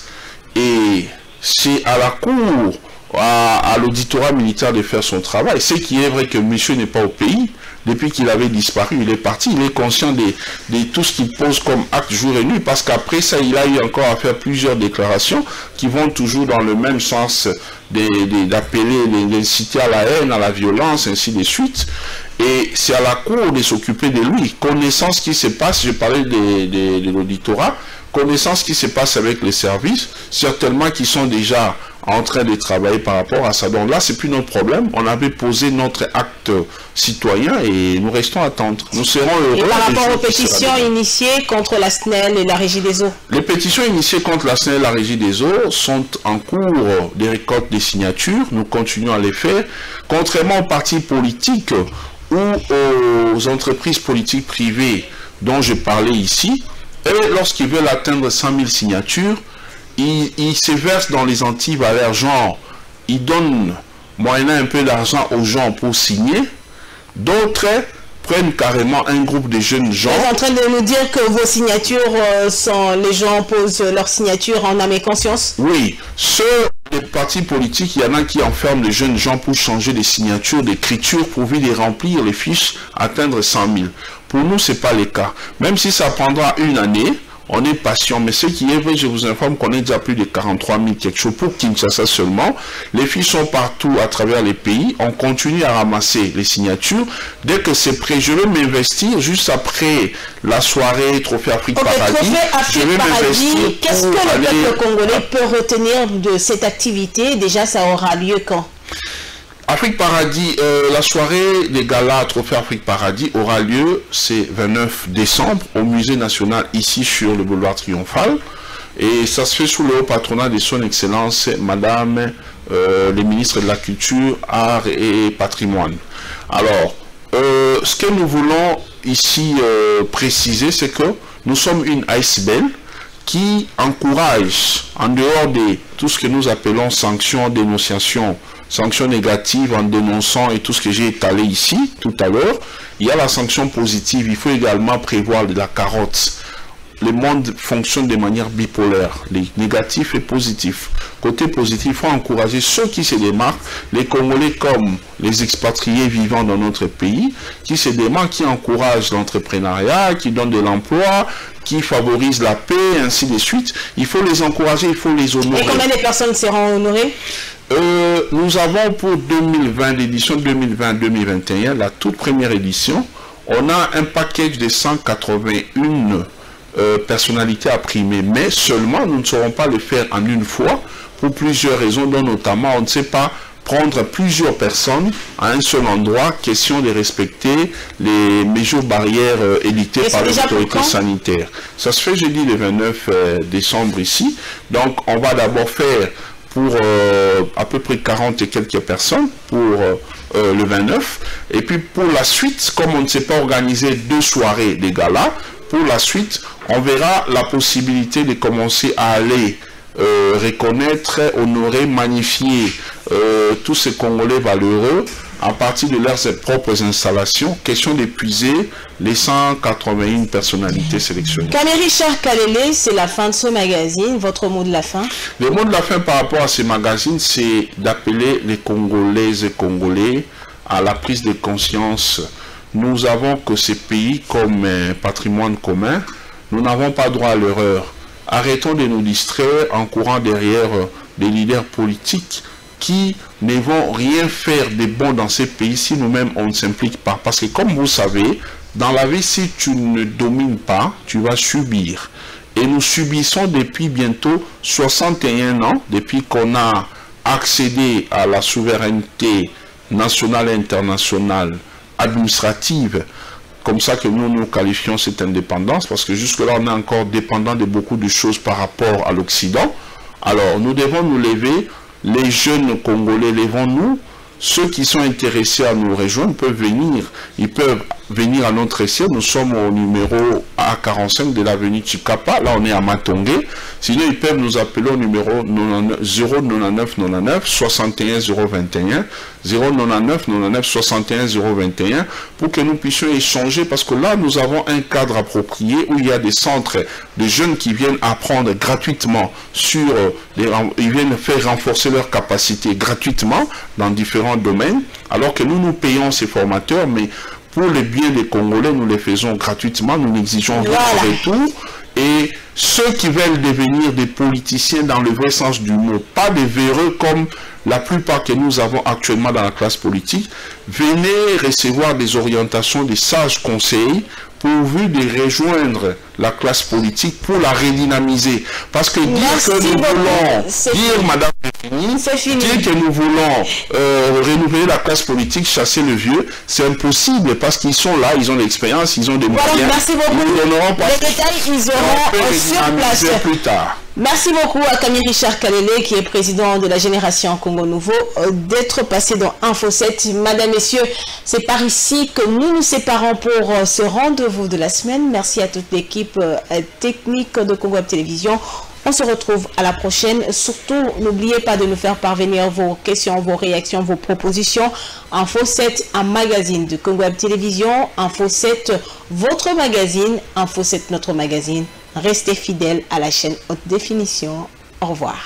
et c'est à la cour, à l'auditorat militaire de faire son travail. C'est qui est vrai que monsieur n'est pas au pays. Depuis qu'il avait disparu, il est parti. Il est conscient de tout ce qu'il pose comme acte jour et nuit. Parce qu'après ça, il a eu encore à faire plusieurs déclarations qui vont toujours dans le même sens d'appeler, d'inciter à la haine, à la violence, ainsi de suite. Et c'est à la cour de s'occuper de lui. Connaissant ce qui se passe, je parlais de l'auditorat, connaissant ce qui se passe avec les services, certainement qu'ils sont déjà en train de travailler par rapport à ça. Donc là, c'est plus notre problème. On avait posé notre acte citoyen et nous restons à attendre. Nous serons heureux. Et par rapport aux pétitions initiées contre la SNEL et la Régie des eaux? Les pétitions initiées contre la SNEL et la Régie des eaux sont en cours des récoltes des signatures. Nous continuons à les faire. Contrairement aux partis politiques ou aux entreprises politiques privées dont je parlais ici, et lorsqu'ils veulent atteindre 100 000 signatures, ils se versent dans les antivaleurs, genre, ils donnent moyennant un peu d'argent aux gens pour signer. D'autres prennent carrément un groupe de jeunes gens. Vous êtes en train de nous dire que vos signatures les gens posent leurs signatures en âme et conscience? Oui, les partis politiques, il y en a qui enferment les jeunes gens pour changer des signatures, d'écriture, pour de remplir les fiches, atteindre 100 000. Pour nous, ce n'est pas le cas. Même si ça prendra une année, on est patient. Mais ce qui est vrai, je vous informe qu'on est déjà plus de 43 000 quelque chose pour Kinshasa seulement. Les fiches sont partout à travers les pays. On continue à ramasser les signatures. Dès que c'est prêt, je vais m'investir juste après la soirée Trophée Afrique Paradis. Je vais m'investir. Qu'est-ce que le peuple congolais peut retenir de cette activité? Déjà, ça aura lieu quand? Afrique Paradis, la soirée des galas Trophée Afrique Paradis aura lieu, c'est 29 décembre, au Musée National, ici sur le boulevard Triomphal. Et ça se fait sous le haut patronat de son Excellence, Madame le ministre de la Culture, Arts et Patrimoine. Alors, ce que nous voulons ici préciser, c'est que nous sommes une ASBL qui encourage, en dehors de tout ce que nous appelons sanctions, dénonciations, sanctions négatives en dénonçant et tout ce que j'ai étalé ici tout à l'heure, il y a la sanction positive. Il faut également prévoir de la carotte. Le monde fonctionne de manière bipolaire, les négatifs et positifs. Côté positif, il faut encourager ceux qui se démarquent, les Congolais comme les expatriés vivant dans notre pays, qui se démarquent, qui encouragent l'entrepreneuriat, qui donnent de l'emploi, qui favorisent la paix, ainsi de suite. Il faut les encourager, il faut les honorer. Et combien de personnes seront honorées? Nous avons pour 2020, l'édition 2020-2021, la toute première édition, on a un package de 181 personnalités à primer, mais seulement nous ne saurons pas le faire en une fois pour plusieurs raisons, dont notamment on ne sait pas prendre plusieurs personnes à un seul endroit, question de respecter les mesures barrières édictées par les autorités sanitaires. Ça se fait jeudi le 29 décembre ici, donc on va d'abord faire pour à peu près 40 et quelques personnes pour le 29, et puis pour la suite, comme on ne sait pas organiser 2 soirées de gala, pour la suite, on verra la possibilité de commencer à aller reconnaître, honorer, magnifier tous ces Congolais valeureux à partir de leurs propres installations. Question d'épuiser les 181 personnalités sélectionnées. Richard Kalele, c'est la fin de ce magazine. Votre mot de la fin? Le mot de la fin par rapport à ce magazine, c'est d'appeler les Congolaises et Congolais à la prise de conscience. Nous avons que ces pays comme patrimoine commun. Nous n'avons pas droit à l'erreur. Arrêtons de nous distraire en courant derrière des leaders politiques qui ne vont rien faire de bon dans ces pays si nous-mêmes on ne s'implique pas. Parce que comme vous savez, dans la vie, si tu ne domines pas, tu vas subir. Et nous subissons depuis bientôt 61 ans, depuis qu'on a accédé à la souveraineté nationale et internationale administrative, comme ça que nous qualifions cette indépendance, parce que jusque-là, on est encore dépendant de beaucoup de choses par rapport à l'Occident. Alors, nous devons nous lever, les jeunes Congolais, levons-nous. Ceux qui sont intéressés à nous rejoindre peuvent venir. Ils peuvent venir à notre essai. Nous sommes au numéro A45 de l'avenue Chikapa. Là, on est à Matongé. Sinon, ils peuvent nous appeler au numéro 099 99 61 021 099 99 61 021 pour que nous puissions échanger, parce que là, nous avons un cadre approprié où il y a des centres de jeunes qui viennent apprendre gratuitement sur ils viennent faire renforcer leurs capacités gratuitement dans différents domaines, alors que nous payons ces formateurs, mais pour le bien des Congolais, nous les faisons gratuitement, nous n'exigeons rien en retour. Et ceux qui veulent devenir des politiciens dans le vrai sens du mot, pas des véreux comme la plupart que nous avons actuellement dans la classe politique, venez recevoir des orientations, des sages conseils, pourvu de rejoindre la classe politique pour la redynamiser. Parce que dire que nous voulons, dire madame c'est fini, dire que nous voulons renouveler la classe politique, chasser le vieux, c'est impossible parce qu'ils sont là, ils ont l'expérience, ils ont des moyens. Merci beaucoup. Les détails, ils auront sur place plus tard. Merci beaucoup à Richard Kalele, qui est président de la Génération Congo Nouveau, d'être passé dans Info 7. Madame, messieurs, c'est par ici que nous nous séparons pour ce rendez-vous de la semaine. Merci à toute l'équipe technique de Congo Web Télévision. On se retrouve à la prochaine. Surtout, n'oubliez pas de nous faire parvenir vos questions, vos réactions, vos propositions. Info 7, un magazine de Congo Web Télévision. Info 7, votre magazine. Info 7, notre magazine. Restez fidèles à la chaîne Haute Définition. Au revoir.